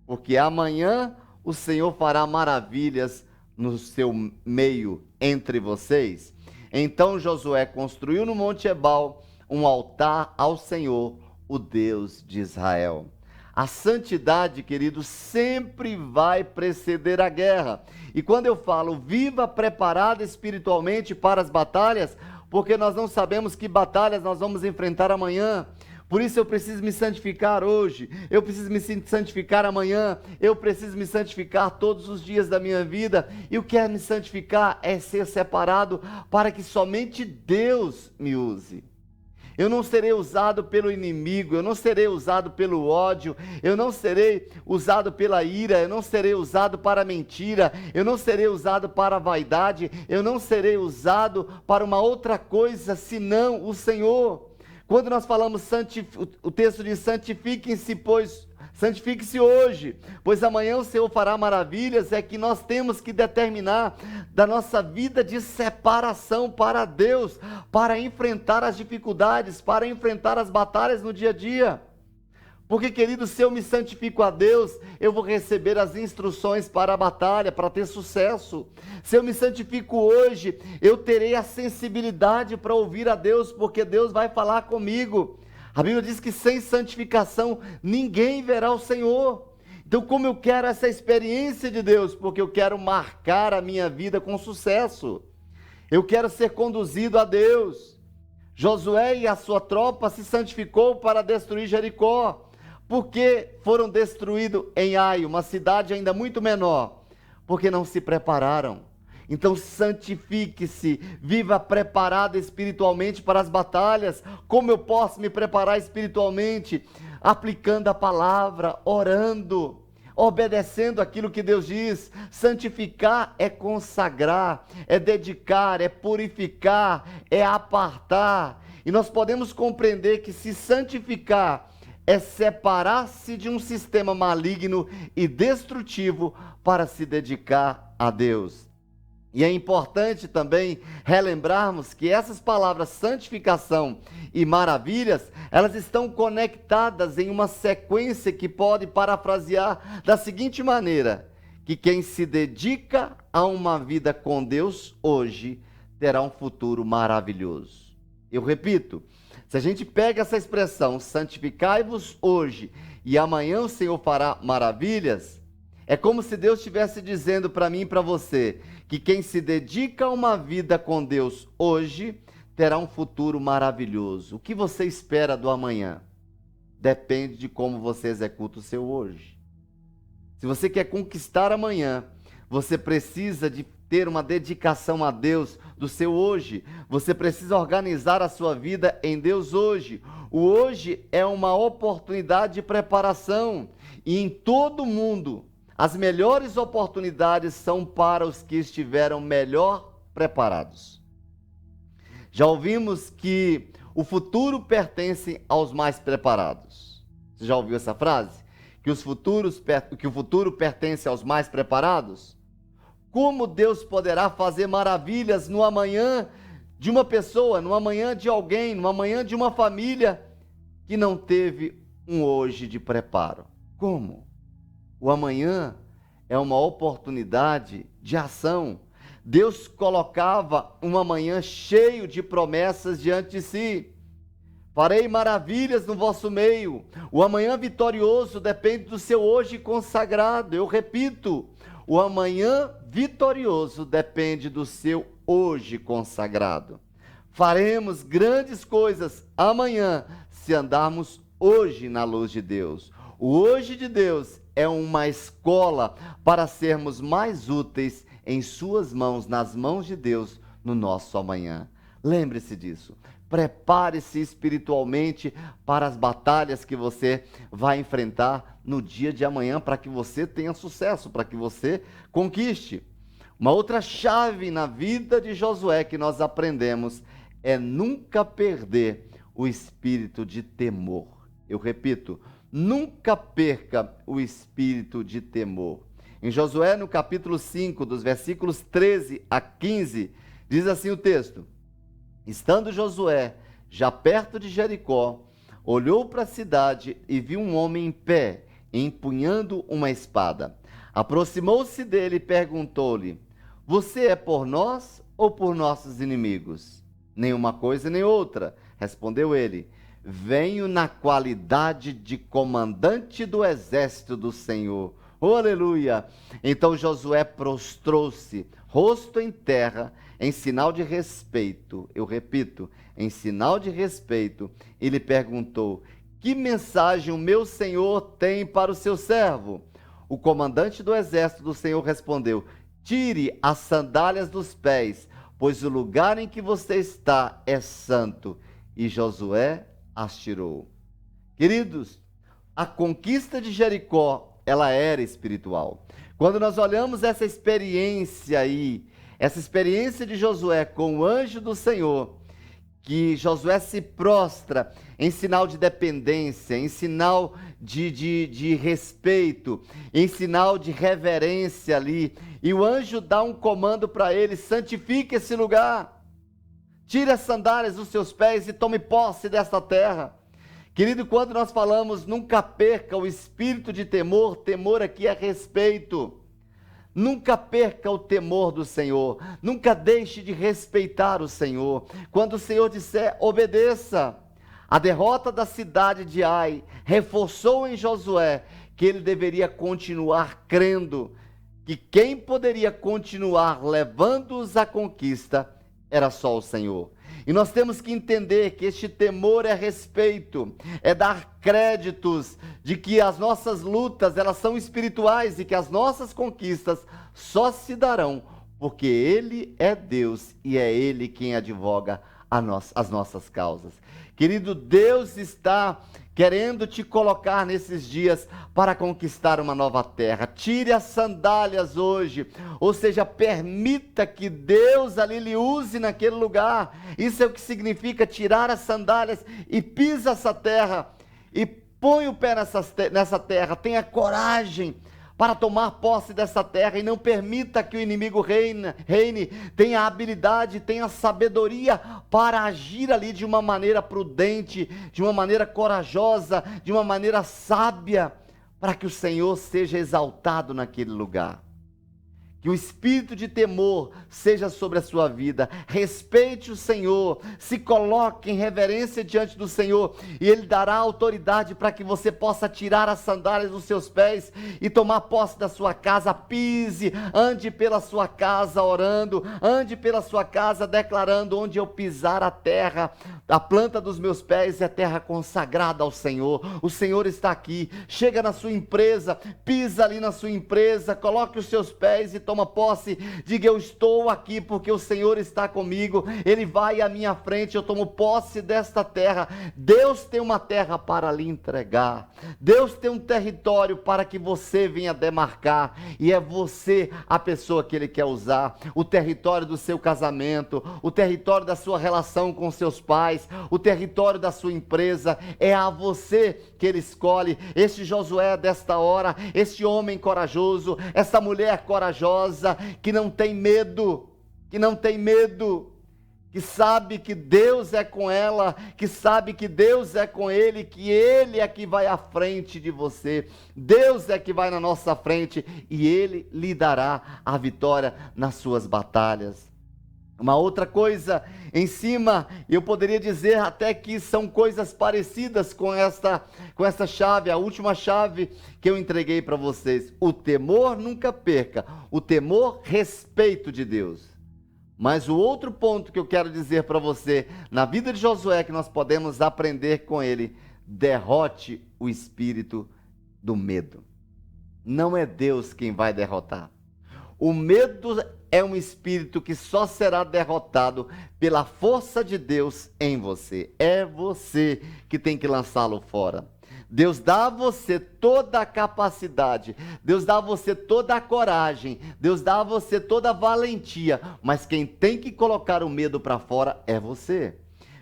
Speaker 2: porque amanhã o Senhor fará maravilhas no seu meio, entre vocês. Então Josué construiu no Monte Ebal um altar ao Senhor, o Deus de Israel. A santidade, querido, sempre vai preceder a guerra. E quando eu falo viva preparado espiritualmente para as batalhas, porque nós não sabemos que batalhas nós vamos enfrentar amanhã. Por isso eu preciso me santificar hoje, eu preciso me santificar amanhã, eu preciso me santificar todos os dias da minha vida. E o que é me santificar? É ser separado para que somente Deus me use. Eu não serei usado pelo inimigo, eu não serei usado pelo ódio, eu não serei usado pela ira, eu não serei usado para a mentira, eu não serei usado para a vaidade, eu não serei usado para uma outra coisa senão o Senhor. Quando nós falamos, o texto diz: santifiquem-se, pois santifique-se hoje, pois amanhã o Senhor fará maravilhas. É que nós temos que determinar da nossa vida de separação para Deus, para enfrentar as dificuldades, para enfrentar as batalhas no dia a dia. Porque, querido, se eu me santifico a Deus, eu vou receber as instruções para a batalha, para ter sucesso. Se eu me santifico hoje, eu terei a sensibilidade para ouvir a Deus, porque Deus vai falar comigo. A Bíblia diz que sem santificação ninguém verá o Senhor. Então, como eu quero essa experiência de Deus? Porque eu quero marcar a minha vida com sucesso. Eu quero ser conduzido a Deus. Josué e a sua tropa se santificou para destruir Jericó. Porque foram destruídos em Ai, uma cidade ainda muito menor? Porque não se prepararam. Então santifique-se, viva preparado espiritualmente para as batalhas. Como eu posso me preparar espiritualmente? Aplicando a palavra, orando, obedecendo aquilo que Deus diz. Santificar é consagrar, é dedicar, é purificar, é apartar. E nós podemos compreender que se santificar é separar-se de um sistema maligno e destrutivo para se dedicar a Deus. E é importante também relembrarmos que essas palavras santificação e maravilhas, elas estão conectadas em uma sequência que pode parafrasear da seguinte maneira: que quem se dedica a uma vida com Deus hoje terá um futuro maravilhoso. Eu repito, se a gente pega essa expressão, santificai-vos hoje e amanhã o Senhor fará maravilhas, é como se Deus estivesse dizendo para mim e para você que quem se dedica a uma vida com Deus hoje terá um futuro maravilhoso. O que você espera do amanhã? Depende de como você executa o seu hoje. Se você quer conquistar amanhã, você precisa de ter uma dedicação a Deus do seu hoje. Você precisa organizar a sua vida em Deus hoje. O hoje é uma oportunidade de preparação. E em todo mundo, as melhores oportunidades são para os que estiveram melhor preparados. Já ouvimos que o futuro pertence aos mais preparados. Você já ouviu essa frase? Que o futuro pertence aos mais preparados? Como Deus poderá fazer maravilhas no amanhã de uma pessoa, no amanhã de alguém, no amanhã de uma família que não teve um hoje de preparo? Como? O amanhã é uma oportunidade de ação. Deus colocava um amanhã cheio de promessas diante de si. Farei maravilhas no vosso meio. O amanhã vitorioso depende do seu hoje consagrado. Eu repito, o amanhã vitorioso depende do seu hoje consagrado. Faremos grandes coisas amanhã se andarmos hoje na luz de Deus. O hoje de Deus é uma escola para sermos mais úteis em suas mãos, nas mãos de Deus, no nosso amanhã. Lembre-se disso. Prepare-se espiritualmente para as batalhas que você vai enfrentar no dia de amanhã, para que você tenha sucesso, para que você conquiste. Uma outra chave na vida de Josué que nós aprendemos é nunca perder o espírito de temor. Eu repito, nunca perca o espírito de temor. Em Josué, no capítulo 5, dos versículos 13 a 15, diz assim o texto: Estando Josué já perto de Jericó, olhou para a cidade e viu um homem em pé, empunhando uma espada. Aproximou-se dele e perguntou-lhe: Você é por nós ou por nossos inimigos? Nenhuma coisa nem outra, respondeu ele. Venho na qualidade de comandante do exército do Senhor. Oh, aleluia! Então Josué prostrou-se, rosto em terra, em sinal de respeito. Eu repito, em sinal de respeito, e lhe perguntou: Que mensagem o meu senhor tem para o seu servo? O comandante do exército do Senhor respondeu: Tire as sandálias dos pés, pois o lugar em que você está é santo. E Josué as tirou. Queridos, a conquista de Jericó, ela era espiritual. Quando nós olhamos essa experiência aí, essa experiência de Josué com o anjo do Senhor, que Josué se prostra em sinal de dependência, em sinal de respeito, em sinal de reverência ali, e o anjo dá um comando para ele: santifique esse lugar, tire as sandálias dos seus pés e tome posse desta terra. Querido, quando nós falamos nunca perca o espírito de temor, temor aqui é respeito. Nunca perca o temor do Senhor, nunca deixe de respeitar o Senhor. Quando o Senhor disser, obedeça. A derrota da cidade de Ai reforçou em Josué que ele deveria continuar crendo, que quem poderia continuar levando-os à conquista era só o Senhor. E nós temos que entender que este temor é respeito, é dar créditos de que as nossas lutas, elas são espirituais e que as nossas conquistas só se darão porque Ele é Deus e é Ele quem advoga as nossas causas. Querido, Deus está querendo te colocar nesses dias para conquistar uma nova terra. Tire as sandálias hoje, ou seja, permita que Deus ali lhe use naquele lugar. Isso é o que significa tirar as sandálias e pisa essa terra e põe o pé nessa terra. Tenha coragem para tomar posse dessa terra e não permita que o inimigo reine. Tenha habilidade, tenha sabedoria para agir ali de uma maneira prudente, de uma maneira corajosa, de uma maneira sábia, para que o Senhor seja exaltado naquele lugar. Que o espírito de temor seja sobre a sua vida. Respeite o Senhor, se coloque em reverência diante do Senhor e Ele dará autoridade para que você possa tirar as sandálias dos seus pés e tomar posse da sua casa. Pise, ande pela sua casa orando, ande pela sua casa declarando: onde eu pisar a terra, a planta dos meus pés é terra consagrada ao Senhor. O Senhor está aqui. Chega na sua empresa, pisa ali na sua empresa, coloque os seus pés e toma posse, diga: eu estou aqui porque o Senhor está comigo, Ele vai à minha frente, eu tomo posse desta terra. Deus tem uma terra para lhe entregar, Deus tem um território para que você venha demarcar, e é você a pessoa que Ele quer usar. O território do seu casamento, o território da sua relação com seus pais, o território da sua empresa, é a você que Ele escolhe. Este Josué desta hora, este homem corajoso, essa mulher corajosa, que não tem medo, que sabe que Deus é com ela, que sabe que Deus é com ele, que Ele é que vai à frente de você, Deus é que vai na nossa frente, e Ele lhe dará a vitória nas suas batalhas. Uma outra coisa em cima, eu poderia dizer até que são coisas parecidas com esta chave, a última chave que eu entreguei para vocês. O temor nunca perca, o temor, respeito de Deus. Mas o outro ponto que eu quero dizer para você, na vida de Josué, que nós podemos aprender com ele: derrote o espírito do medo. Não é Deus quem vai derrotar. O medo é um espírito que só será derrotado pela força de Deus em você. É você que tem que lançá-lo fora. Deus dá a você toda a capacidade, Deus dá a você toda a coragem, Deus dá a você toda a valentia, mas quem tem que colocar o medo para fora é você.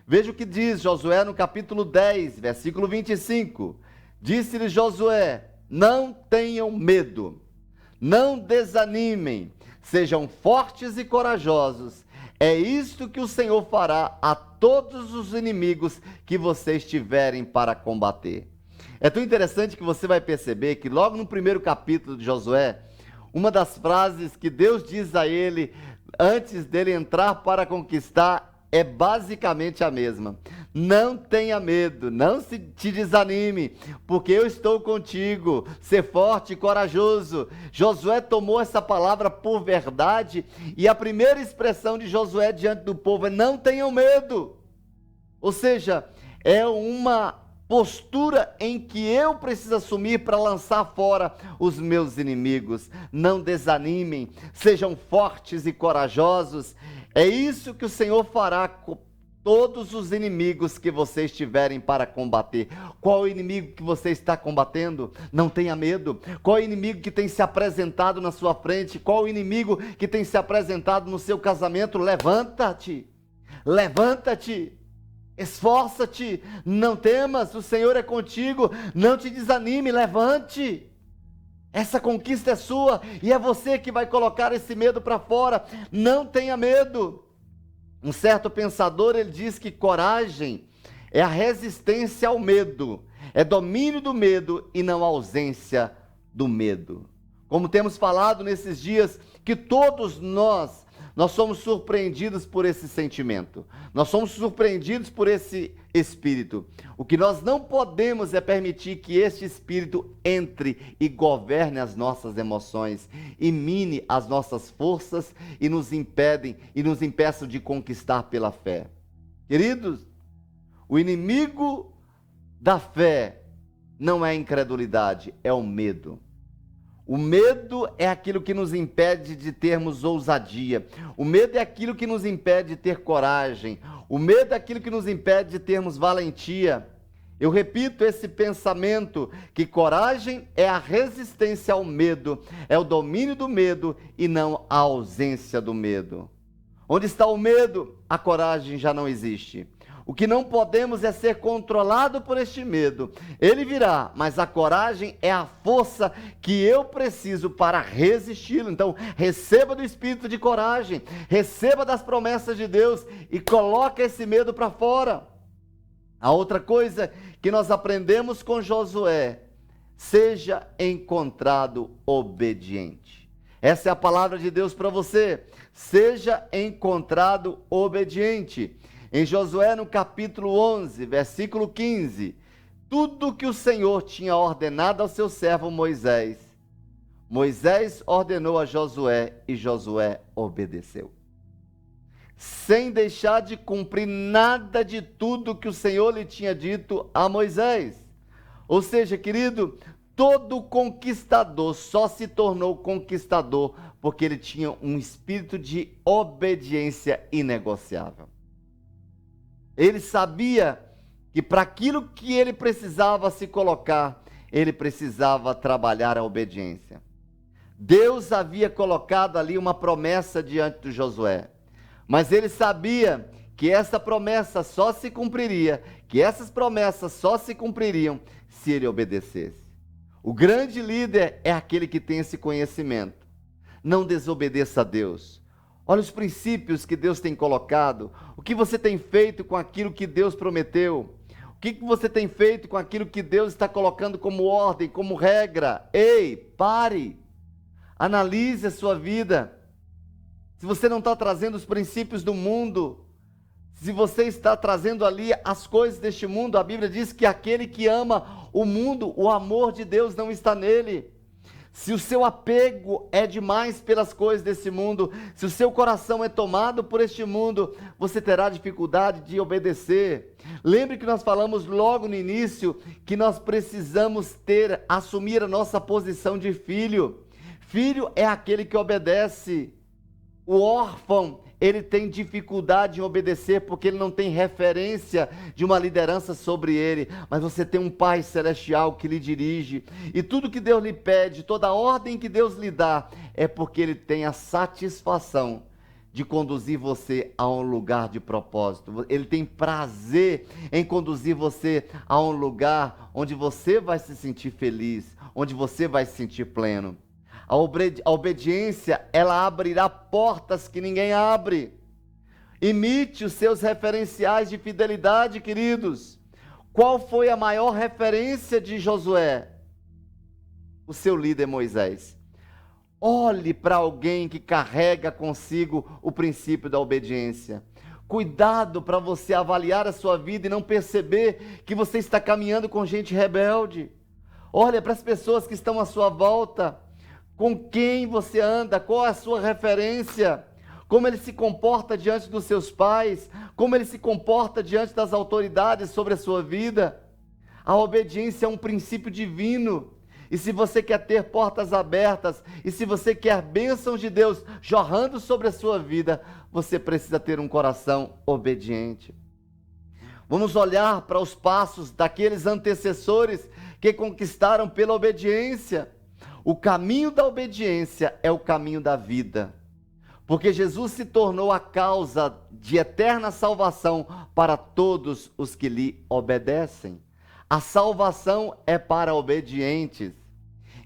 Speaker 2: Veja o que diz Josué no capítulo 10, versículo 25. Disse-lhe Josué: não tenham medo, não desanimem, sejam fortes e corajosos. É isto que o Senhor fará a todos os inimigos que vocês tiverem para combater. É tão interessante que você vai perceber que logo no primeiro capítulo de Josué, uma das frases que Deus diz a ele antes dele entrar para conquistar é basicamente a mesma: não tenha medo, não te desanime, porque eu estou contigo, ser forte e corajoso. Josué tomou essa palavra por verdade, e a primeira expressão de Josué diante do povo é: não tenham medo. Ou seja, é uma postura em que eu preciso assumir para lançar fora os meus inimigos. Não desanimem, sejam fortes e corajosos. É isso que o Senhor fará com todos os inimigos que vocês tiverem para combater. Qual o inimigo que você está combatendo? Não tenha medo. Qual o inimigo que tem se apresentado na sua frente? Qual o inimigo que tem se apresentado no seu casamento? Levanta-te, levanta-te. Esforça-te, não temas, o Senhor é contigo, não te desanime, levante. Essa conquista é sua e é você que vai colocar esse medo para fora. Não tenha medo. Um certo pensador, ele diz que coragem é a resistência ao medo, é domínio do medo e não ausência do medo. Como temos falado nesses dias, que todos nós somos surpreendidos por esse sentimento, nós somos surpreendidos por esse espírito. O que nós não podemos é permitir que este espírito entre e governe as nossas emoções, e mine as nossas forças e nos impeçam de conquistar pela fé. Queridos, o inimigo da fé não é a incredulidade, é o medo. O medo é aquilo que nos impede de termos ousadia. O medo é aquilo que nos impede de ter coragem. O medo é aquilo que nos impede de termos valentia. Eu repito esse pensamento, que coragem é a resistência ao medo, é o domínio do medo e não a ausência do medo. Onde está o medo, a coragem já não existe. O que não podemos é ser controlado por este medo. Ele virá, mas a coragem é a força que eu preciso para resisti-lo. Então, receba do espírito de coragem, receba das promessas de Deus e coloque esse medo para fora. A outra coisa que nós aprendemos com Josué: seja encontrado obediente. Essa é a palavra de Deus para você. Seja encontrado obediente. Em Josué, no capítulo 11, versículo 15, tudo que o Senhor tinha ordenado ao seu servo Moisés, Moisés ordenou a Josué e Josué obedeceu, sem deixar de cumprir nada de tudo que o Senhor lhe tinha dito a Moisés. Ou seja, querido, todo conquistador só se tornou conquistador porque ele tinha um espírito de obediência inegociável. Ele sabia que para aquilo que ele precisava se colocar, ele precisava trabalhar a obediência. Deus havia colocado ali uma promessa diante de Josué, mas ele sabia que essa promessa só se cumpriria, que essas promessas só se cumpririam se ele obedecesse. O grande líder é aquele que tem esse conhecimento. Não desobedeça a Deus. Olha os princípios que Deus tem colocado, o que você tem feito com aquilo que Deus prometeu, o que você tem feito com aquilo que Deus está colocando como ordem, como regra. Ei, pare, analise a sua vida. Se você não está trazendo os princípios do mundo, se você está trazendo ali as coisas deste mundo, a Bíblia diz que aquele que ama o mundo, o amor de Deus não está nele. Se o seu apego é demais pelas coisas desse mundo, se o seu coração é tomado por este mundo, você terá dificuldade de obedecer. Lembre que nós falamos logo no início que nós precisamos assumir a nossa posição de filho. Filho é aquele que obedece. O órfão, ele tem dificuldade em obedecer porque ele não tem referência de uma liderança sobre ele, mas você tem um Pai Celestial que lhe dirige, e tudo que Deus lhe pede, toda a ordem que Deus lhe dá, é porque ele tem a satisfação de conduzir você a um lugar de propósito. Ele tem prazer em conduzir você a um lugar onde você vai se sentir feliz, onde você vai se sentir pleno. A obediência, ela abrirá portas que ninguém abre. Imite os seus referenciais de fidelidade, queridos. Qual foi a maior referência de Josué? O seu líder Moisés. Olhe para alguém que carrega consigo o princípio da obediência. Cuidado para você avaliar a sua vida e não perceber que você está caminhando com gente rebelde. Olha para as pessoas que estão à sua volta. Com quem você anda, qual é a sua referência, como ele se comporta diante dos seus pais, como ele se comporta diante das autoridades sobre a sua vida. A obediência é um princípio divino, e se você quer ter portas abertas, e se você quer bênçãos de Deus jorrando sobre a sua vida, você precisa ter um coração obediente. Vamos olhar para os passos daqueles antecessores que conquistaram pela obediência. O caminho da obediência é o caminho da vida, porque Jesus se tornou a causa de eterna salvação para todos os que lhe obedecem. A salvação é para obedientes.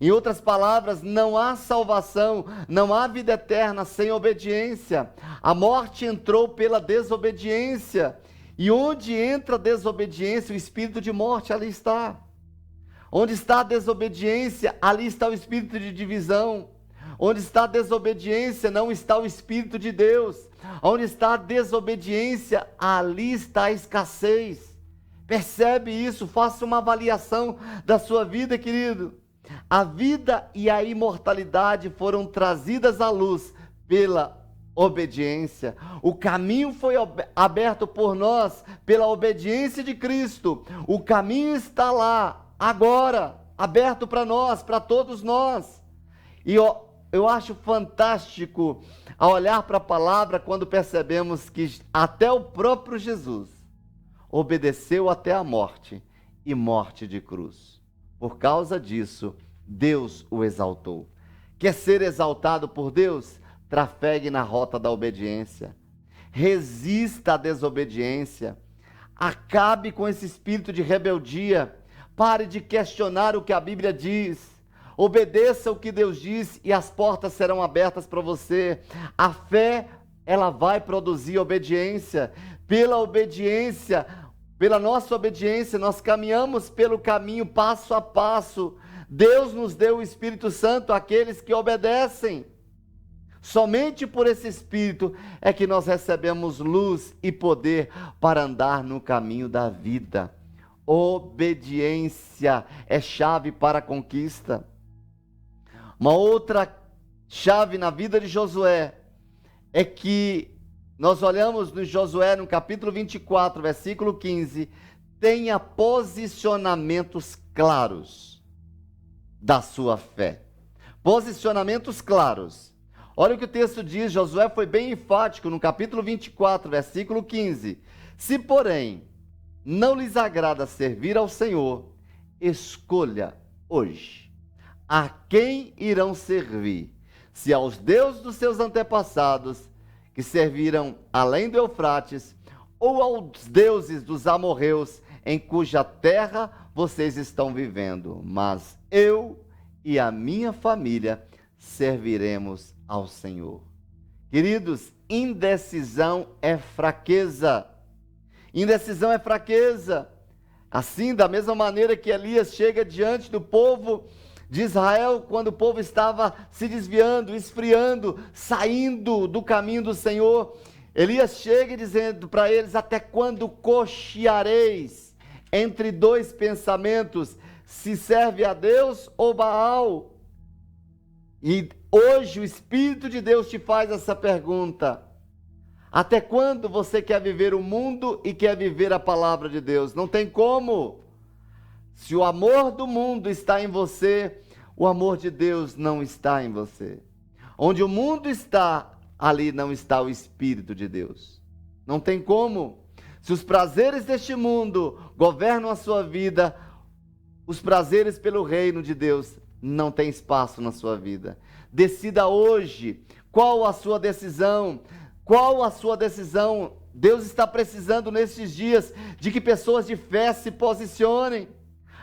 Speaker 2: Em outras palavras, não há salvação, não há vida eterna sem obediência. A morte entrou pela desobediência, e onde entra a desobediência, o espírito de morte ali está. Onde está a desobediência, ali está o espírito de divisão. Onde está a desobediência, não está o Espírito de Deus. Onde está a desobediência, ali está a escassez. Percebe isso? Faça uma avaliação da sua vida, querido. A vida e a imortalidade foram trazidas à luz pela obediência. O caminho foi aberto por nós pela obediência de Cristo. O caminho está lá, agora, aberto para nós, para todos nós. E eu acho fantástico a olhar para a palavra quando percebemos que até o próprio Jesus obedeceu até a morte, e morte de cruz. Por causa disso, Deus o exaltou. Quer ser exaltado por Deus? Trafegue na rota da obediência. Resista à desobediência. Acabe com esse espírito de rebeldia. Pare de questionar o que a Bíblia diz. Obedeça o que Deus diz e as portas serão abertas para você. A fé, ela vai produzir obediência. Pela obediência, pela nossa obediência, nós caminhamos pelo caminho passo a passo. Deus nos deu o Espírito Santo àqueles que obedecem. Somente por esse Espírito é que nós recebemos luz e poder para andar no caminho da vida. Obediência é chave para a conquista. Uma outra chave na vida de Josué é que nós olhamos no Josué, no capítulo 24, versículo 15, tenha posicionamentos claros. da sua fé. Posicionamentos claros. Olha o que o texto diz, Josué foi bem enfático no capítulo 24, versículo 15. Se, porém, não lhes agrada servir ao Senhor, escolha hoje a quem irão servir, se aos deuses dos seus antepassados, que serviram além do Eufrates, ou aos deuses dos amorreus, em cuja terra vocês estão vivendo. Mas eu e a minha família serviremos ao Senhor. Queridos, indecisão é fraqueza. Indecisão é fraqueza. Assim, da mesma maneira que Elias chega diante do povo de Israel, quando o povo estava se desviando, esfriando, saindo do caminho do Senhor, Elias chega dizendo para eles: até quando cocheareis entre dois pensamentos, se serve a Deus ou Baal? E hoje o Espírito de Deus te faz essa pergunta: até quando você quer viver o mundo e quer viver a palavra de Deus? Não tem como. Se o amor do mundo está em você, o amor de Deus não está em você. Onde o mundo está, ali não está o Espírito de Deus. Não tem como. Se os prazeres deste mundo governam a sua vida, os prazeres pelo reino de Deus não tem espaço na sua vida. Decida hoje qual a sua decisão. Qual a sua decisão? Deus está precisando nesses dias de que pessoas de fé se posicionem.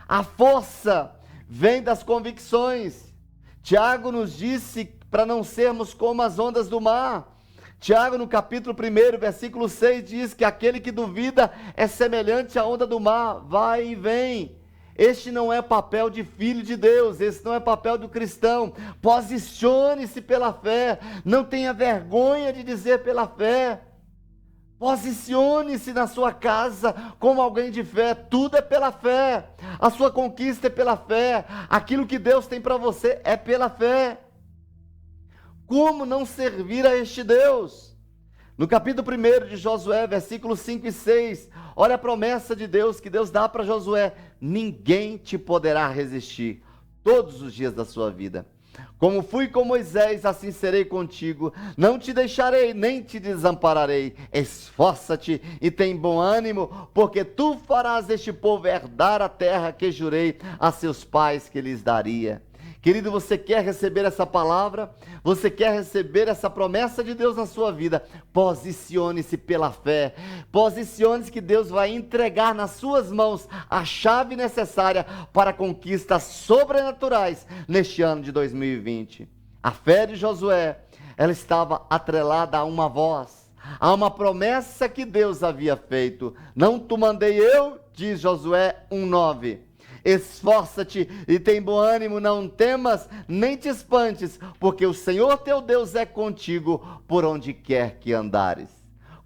Speaker 2: A força vem das convicções. Tiago nos disse para não sermos como as ondas do mar. Tiago, no capítulo 1, versículo 6, diz que aquele que duvida é semelhante à onda do mar, vai e vem. Este não é papel de filho de Deus, esse não é papel do cristão. Posicione-se pela fé, não tenha vergonha de dizer pela fé. Posicione-se na sua casa como alguém de fé, tudo é pela fé. A sua conquista é pela fé, aquilo que Deus tem para você é pela fé. Como não servir a este Deus? No capítulo 1 de Josué, versículos 5 e 6, olha a promessa de Deus que Deus dá para Josué: ninguém te poderá resistir todos os dias da sua vida. Como fui com Moisés, assim serei contigo, não te deixarei, nem te desampararei. Esforça-te e tem bom ânimo, porque tu farás este povo herdar a terra que jurei a seus pais que lhes daria. Querido, você quer receber essa palavra? Você quer receber essa promessa de Deus na sua vida? Posicione-se pela fé. Posicione-se que Deus vai entregar nas suas mãos a chave necessária para conquistas sobrenaturais neste ano de 2020. A fé de Josué, ela estava atrelada a uma voz, a uma promessa que Deus havia feito. Não te mandei eu, diz Josué 1:9. Esforça-te e tem bom ânimo, não temas, nem te espantes, porque o Senhor teu Deus é contigo por onde quer que andares.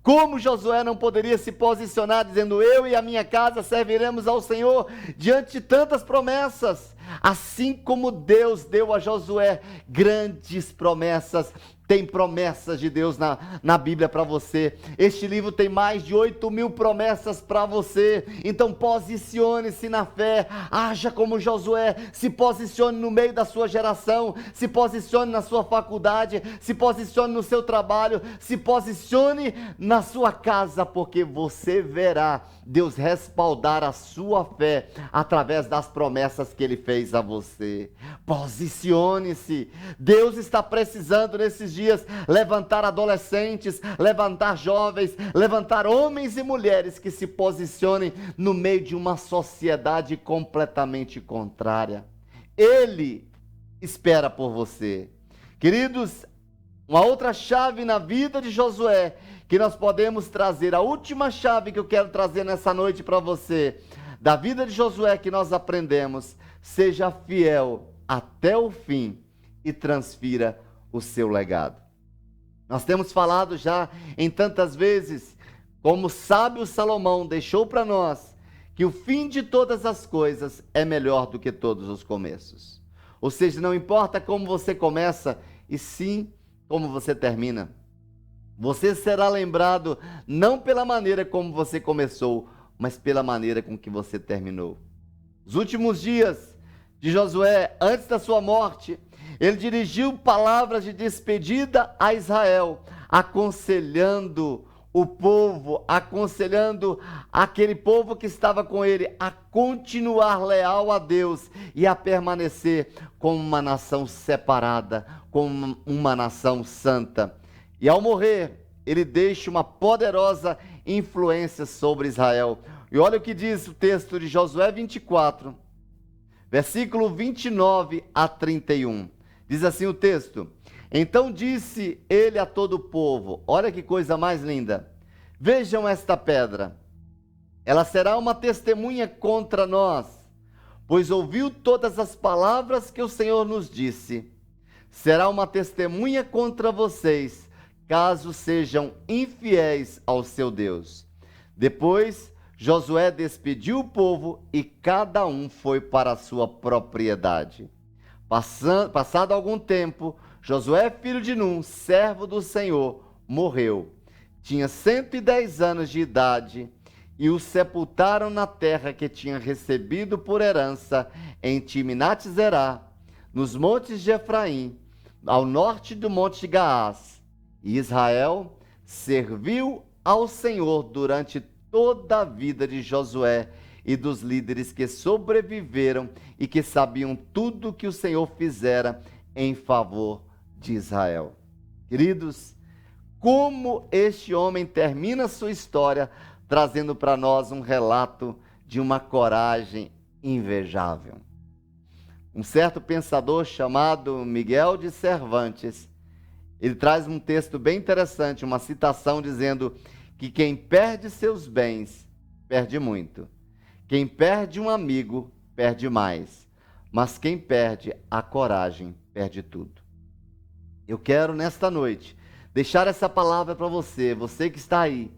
Speaker 2: Como Josué não poderia se posicionar dizendo: eu e a minha casa serviremos ao Senhor, diante de tantas promessas? Assim como Deus deu a Josué grandes promessas, tem promessas de Deus na Bíblia para você. Este livro tem mais de 8.000 promessas para você. Então posicione-se na fé, haja como Josué, se posicione no meio da sua geração, se posicione na sua faculdade, se posicione no seu trabalho, se posicione na sua casa, porque você verá Deus respaldar a sua fé através das promessas que Ele fez a você. Posicione-se. Deus está precisando nesses dias levantar adolescentes, levantar jovens, levantar homens e mulheres que se posicionem no meio de uma sociedade completamente contrária. Ele espera por você. Queridos, uma outra chave na vida de Josué que nós podemos trazer, a última chave que eu quero trazer nessa noite para você, da vida de Josué que nós aprendemos: seja fiel até o fim e transfira o seu legado. Nós temos falado já em tantas vezes, como o sábio Salomão deixou para nós, que o fim de todas as coisas é melhor do que todos os começos. Ou seja, não importa como você começa, e sim como você termina. Você será lembrado não pela maneira como você começou, mas pela maneira com que você terminou. Os últimos dias de Josué, antes da sua morte, ele dirigiu palavras de despedida a Israel, aconselhando o povo, aconselhando aquele povo que estava com ele a continuar leal a Deus e a permanecer como uma nação separada, como uma nação santa. E ao morrer, ele deixa uma poderosa influência sobre Israel. E olha o que diz o texto de Josué 24, versículo 29 a 31. Diz assim o texto: Então disse ele a todo o povo, olha que coisa mais linda, vejam esta pedra, ela será uma testemunha contra nós, pois ouviu todas as palavras que o Senhor nos disse. Será uma testemunha contra vocês, caso sejam infiéis ao seu Deus. Depois Josué despediu o povo e cada um foi para a sua propriedade. Passado algum tempo, Josué, filho de Num, servo do Senhor, morreu. Tinha 110 anos de idade e o sepultaram na terra que tinha recebido por herança em Timnat-Será, nos montes de Efraim, ao norte do monte Gaás. E Israel serviu ao Senhor durante toda a vida de Josué e dos líderes que sobreviveram e que sabiam tudo que o Senhor fizera em favor de Israel. Queridos, como este homem termina sua história trazendo para nós um relato de uma coragem invejável. Um certo pensador chamado Miguel de Cervantes, ele traz um texto bem interessante, uma citação dizendo que quem perde seus bens, perde muito. Quem perde um amigo, perde mais. Mas quem perde a coragem, perde tudo. Eu quero, nesta noite, deixar essa palavra para você, você que está aí,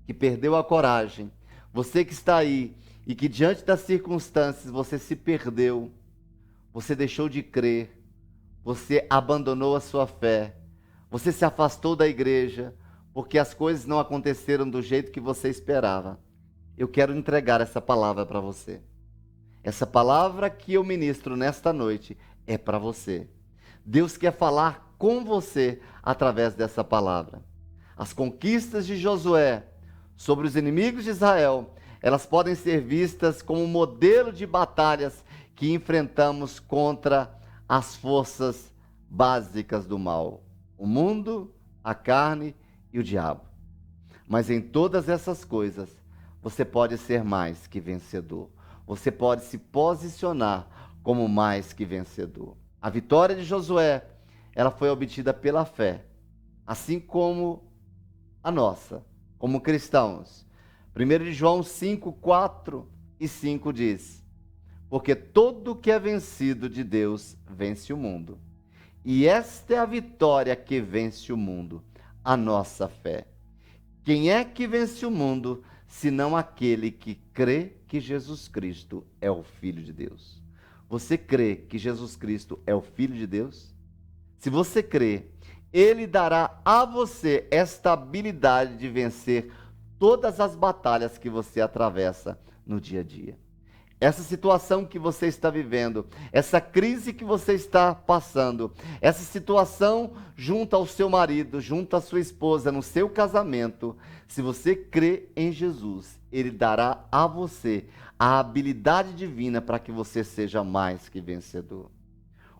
Speaker 2: que perdeu a coragem, você que está aí e que diante das circunstâncias você se perdeu, você deixou de crer, você abandonou a sua fé, você se afastou da igreja, porque as coisas não aconteceram do jeito que você esperava. Eu quero entregar essa palavra para você. Essa palavra que eu ministro nesta noite é para você. Deus quer falar com você através dessa palavra. As conquistas de Josué sobre os inimigos de Israel, elas podem ser vistas como um modelo de batalhas que enfrentamos contra as forças básicas do mal. O mundo, a carne e o diabo. Mas em todas essas coisas, você pode ser mais que vencedor. Você pode se posicionar como mais que vencedor. A vitória de Josué, ela foi obtida pela fé, assim como a nossa, como cristãos. 1 João 5, 4 e 5 diz: Porque todo que é vencido de Deus vence o mundo. E esta é a vitória que vence o mundo, a nossa fé. Quem é que vence o mundo, senão aquele que crê que Jesus Cristo é o Filho de Deus? Você crê que Jesus Cristo é o Filho de Deus? Se você crê, Ele dará a você esta habilidade de vencer todas as batalhas que você atravessa no dia a dia. Essa situação que você está vivendo, essa crise que você está passando, essa situação junto ao seu marido, junto à sua esposa, no seu casamento, se você crê em Jesus, Ele dará a você a habilidade divina para que você seja mais que vencedor.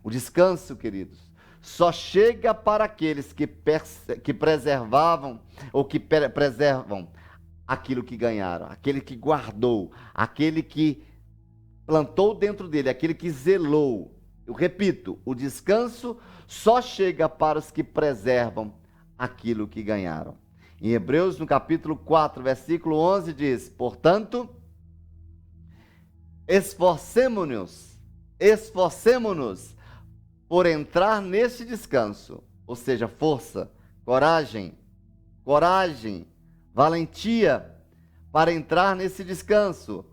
Speaker 2: O descanso, queridos, só chega para aqueles que preservavam ou que preservam aquilo que ganharam, aquele que guardou, aquele que plantou dentro dele, aquele que zelou. Eu repito, o descanso só chega para os que preservam aquilo que ganharam. Em Hebreus, no capítulo 4, versículo 11, diz: Portanto, esforcemo-nos por entrar neste descanso. Ou seja, força, coragem, valentia para entrar nesse descanso,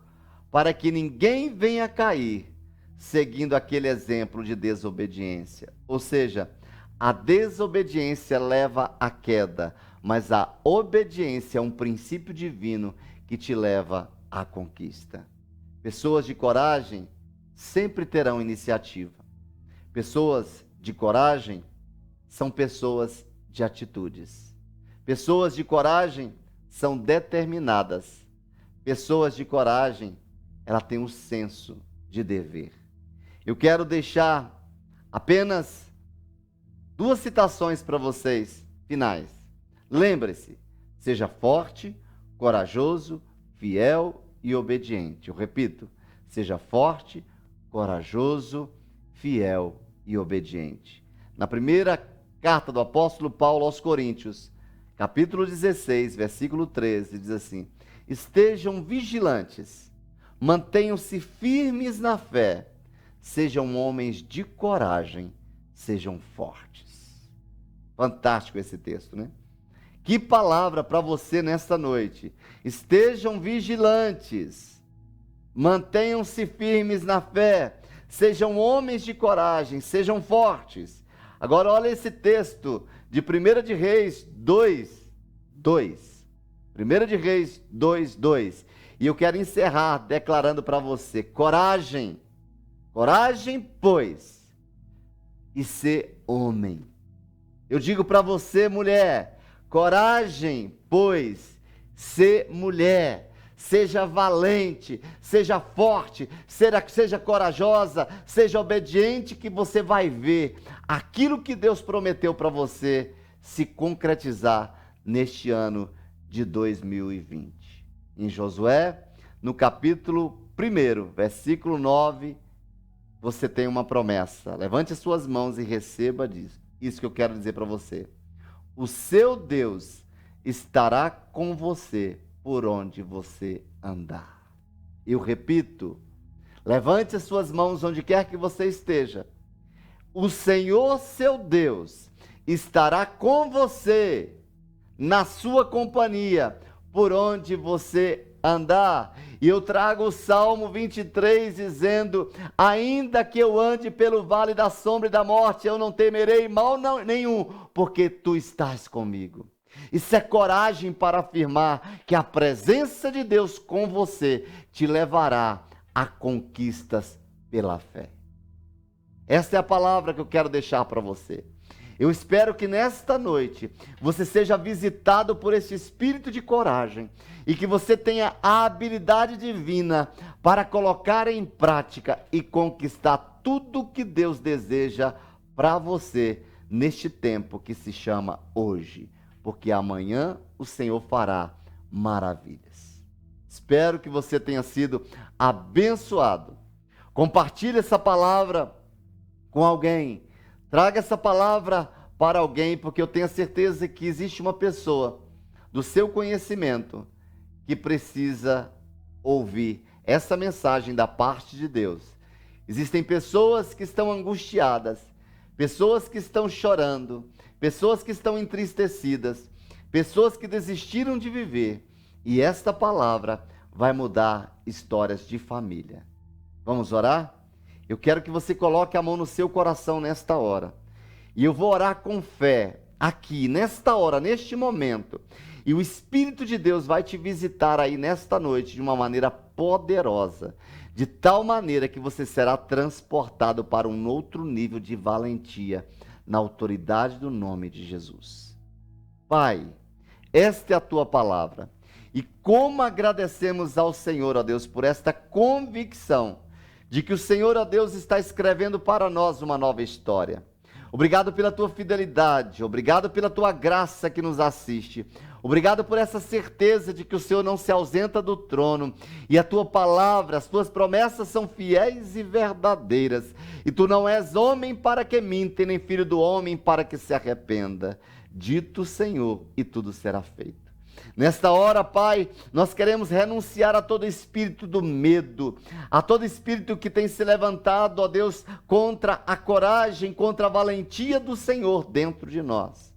Speaker 2: para que ninguém venha cair seguindo aquele exemplo de desobediência. Ou seja, a desobediência leva à queda, mas a obediência é um princípio divino que te leva à conquista. Pessoas de coragem sempre terão iniciativa. Pessoas de coragem são pessoas de atitudes. Pessoas de coragem são determinadas. Pessoas de coragem, ela tem um senso de dever. Eu quero deixar apenas 2 citações para vocês, finais. Lembre-se, seja forte, corajoso, fiel e obediente. Eu repito, seja forte, corajoso, fiel e obediente. Na primeira carta do apóstolo Paulo aos Coríntios, capítulo 16, versículo 13, diz assim: estejam vigilantes, mantenham-se firmes na fé, sejam homens de coragem, sejam fortes. Fantástico esse texto, né? Que palavra para você nesta noite. Estejam vigilantes, mantenham-se firmes na fé, sejam homens de coragem, sejam fortes. Agora olha esse texto de 1 de Reis 2, 2. 1 de Reis 2, 2. E eu quero encerrar declarando para você: coragem, coragem, pois, e ser homem. Eu digo para você, mulher, coragem, pois, ser mulher. Seja valente, seja forte, seja corajosa, seja obediente, que você vai ver aquilo que Deus prometeu para você se concretizar neste ano de 2020. Em Josué, no capítulo 1, versículo 9, você tem uma promessa. Levante as suas mãos e receba isso que eu quero dizer para você. O seu Deus estará com você por onde você andar. Eu repito, levante as suas mãos onde quer que você esteja. O Senhor, seu Deus, estará com você, na sua companhia, por onde você andar. E eu trago o Salmo 23 dizendo: ainda que eu ande pelo vale da sombra e da morte, eu não temerei mal nenhum, porque tu estás comigo. Isso é coragem para afirmar que a presença de Deus com você te levará a conquistas pela fé. Essa é a palavra que eu quero deixar para você. Eu espero que nesta noite você seja visitado por esse espírito de coragem e que você tenha a habilidade divina para colocar em prática e conquistar tudo o que Deus deseja para você neste tempo que se chama hoje. Porque amanhã o Senhor fará maravilhas. Espero que você tenha sido abençoado. Compartilhe essa palavra com alguém. Traga essa palavra para alguém, porque eu tenho a certeza que existe uma pessoa do seu conhecimento que precisa ouvir essa mensagem da parte de Deus. Existem pessoas que estão angustiadas, pessoas que estão chorando, pessoas que estão entristecidas, pessoas que desistiram de viver, e esta palavra vai mudar histórias de família. Vamos orar? Eu quero que você coloque a mão no seu coração nesta hora, e eu vou orar com fé, aqui, nesta hora, neste momento, e o Espírito de Deus vai te visitar aí nesta noite de uma maneira poderosa, de tal maneira que você será transportado para um outro nível de valentia, na autoridade do nome de Jesus. Pai, esta é a tua palavra. E como agradecemos ao Senhor, ó Deus, por esta convicção de que o Senhor, ó Deus, está escrevendo para nós uma nova história. Obrigado pela tua fidelidade, obrigado pela tua graça que nos assiste. Obrigado por essa certeza de que o Senhor não se ausenta do trono e a tua palavra, as tuas promessas são fiéis e verdadeiras. E tu não és homem para que minta, nem filho do homem para que se arrependa. Dito o Senhor, e tudo será feito. Nesta hora, Pai, nós queremos renunciar a todo espírito do medo, a todo espírito que tem se levantado, ó Deus, contra a coragem, contra a valentia do Senhor dentro de nós.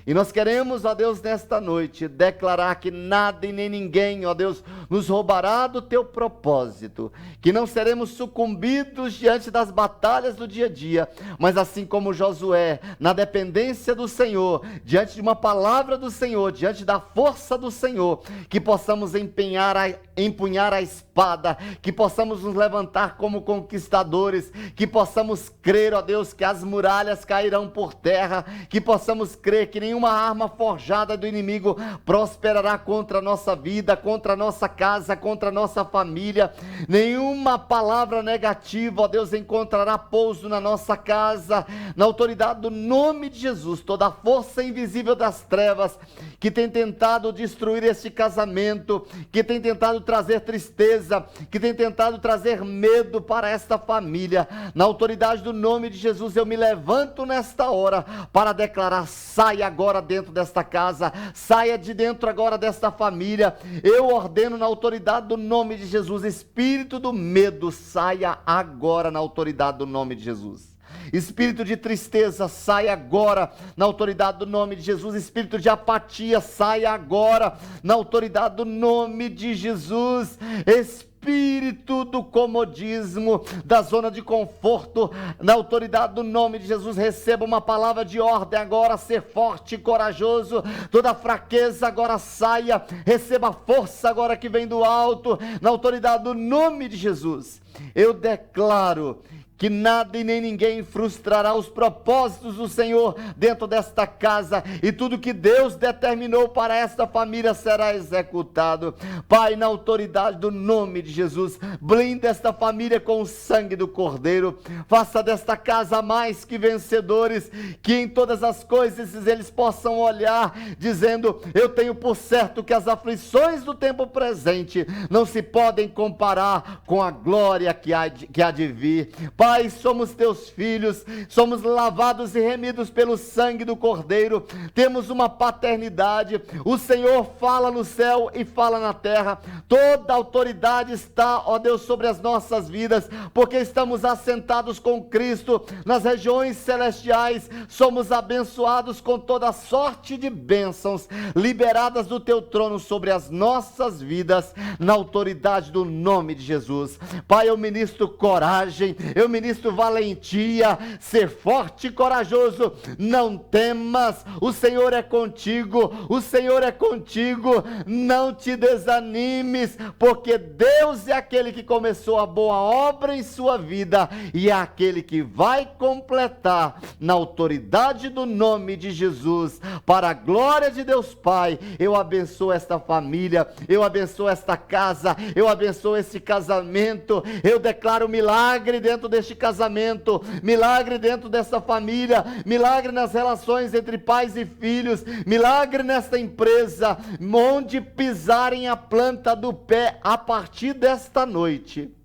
Speaker 2: E nós queremos, ó Deus, nesta noite, declarar que nada e nem ninguém, ó Deus, nos roubará do teu propósito, que não seremos sucumbidos diante das batalhas do dia a dia, mas assim como Josué, na dependência do Senhor, diante de uma palavra do Senhor, diante da força do Senhor, que possamos empunhar a espada, que possamos nos levantar como conquistadores, que possamos crer, ó Deus, que as muralhas cairão por terra, que possamos crer que nenhuma arma forjada do inimigo prosperará contra a nossa vida, contra a nossa casa, contra a nossa família, nenhuma palavra negativa, ó Deus, encontrará pouso na nossa casa, na autoridade do nome de Jesus. Toda a força invisível das trevas que tem tentado destruir este casamento, que tem tentado trazer tristeza, que tem tentado trazer medo para esta família, na autoridade do nome de Jesus, eu me levanto nesta hora para declarar: saia agora dentro desta casa, saia de dentro agora desta família. Eu ordeno na autoridade do nome de Jesus, espírito do medo, saia agora na autoridade do nome de Jesus. Espírito de tristeza, saia agora na autoridade do nome de Jesus. Espírito de apatia, saia agora na autoridade do nome de Jesus. Espírito do comodismo, da zona de conforto, na autoridade do nome de Jesus, receba uma palavra de ordem agora: ser forte e corajoso. Toda fraqueza agora saia, receba força agora que vem do alto, na autoridade do nome de Jesus. Eu declaro que nada e nem ninguém frustrará os propósitos do Senhor dentro desta casa, e tudo que Deus determinou para esta família será executado. Pai, na autoridade do nome de Jesus, blinda esta família com o sangue do Cordeiro, faça desta casa mais que vencedores, que em todas as coisas eles possam olhar dizendo: eu tenho por certo que as aflições do tempo presente não se podem comparar com a glória que há de vir. Pai, somos teus filhos, somos lavados e remidos pelo sangue do Cordeiro, temos uma paternidade. O Senhor fala no céu e fala na terra, toda autoridade está, ó Deus, sobre as nossas vidas, porque estamos assentados com Cristo nas regiões celestiais, somos abençoados com toda sorte de bênçãos, liberadas do teu trono sobre as nossas vidas, na autoridade do nome de Jesus. Pai, eu ministro coragem, eu ministro valentia, ser forte e corajoso, não temas, o Senhor é contigo, o Senhor é contigo, não te desanimes, porque Deus é aquele que começou a boa obra em sua vida, e é aquele que vai completar, na autoridade do nome de Jesus, para a glória de Deus Pai. Eu abençoo esta família, eu abençoo esta casa, eu abençoo esse casamento, eu declaro milagre dentro deste casamento, milagre dentro dessa família, milagre nas relações entre pais e filhos, milagre nesta empresa, onde pisarem a planta do pé a partir desta noite.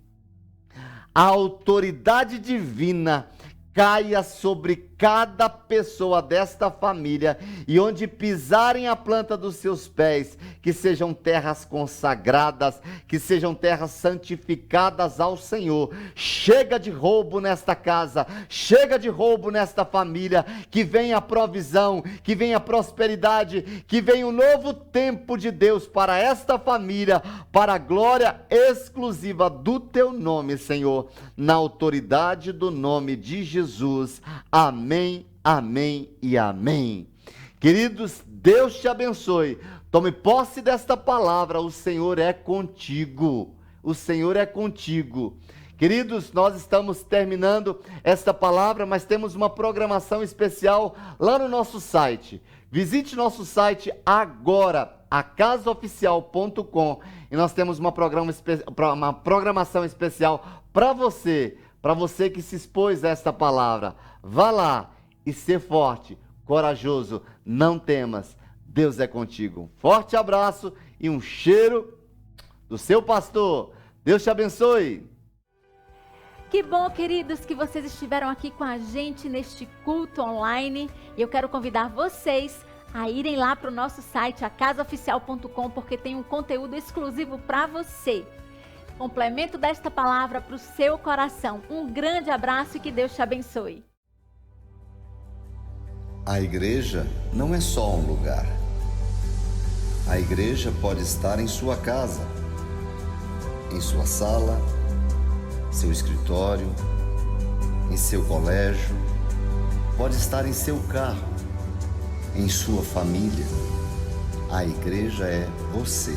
Speaker 2: A autoridade divina caia sobre cada pessoa desta família, e onde pisarem a planta dos seus pés, que sejam terras consagradas, que sejam terras santificadas ao Senhor. Chega de roubo nesta casa, chega de roubo nesta família, que venha a provisão, que venha a prosperidade, que venha um novo tempo de Deus para esta família, para a glória exclusiva do teu nome, Senhor, na autoridade do nome de Jesus. Amém, amém e amém. Queridos, Deus te abençoe. Tome posse desta palavra. O Senhor é contigo. O Senhor é contigo. Queridos, nós estamos terminando esta palavra, mas temos uma programação especial lá no nosso site. Visite nosso site agora, acasaoficial.com, e nós temos uma programação especial para você que se expôs a esta palavra. Vá lá e ser forte, corajoso, não temas, Deus é contigo. Forte abraço e um cheiro do seu pastor. Deus te abençoe.
Speaker 1: Que bom, queridos, que vocês estiveram aqui com a gente neste culto online. E eu quero convidar vocês a irem lá para o nosso site, acasaoficial.com, porque tem um conteúdo exclusivo para você. Complemento desta palavra para o seu coração. Um grande abraço e que Deus te abençoe.
Speaker 3: A igreja não é só um lugar. A igreja pode estar em sua casa, em sua sala, seu escritório, em seu colégio, pode estar em seu carro, em sua família. A igreja é você.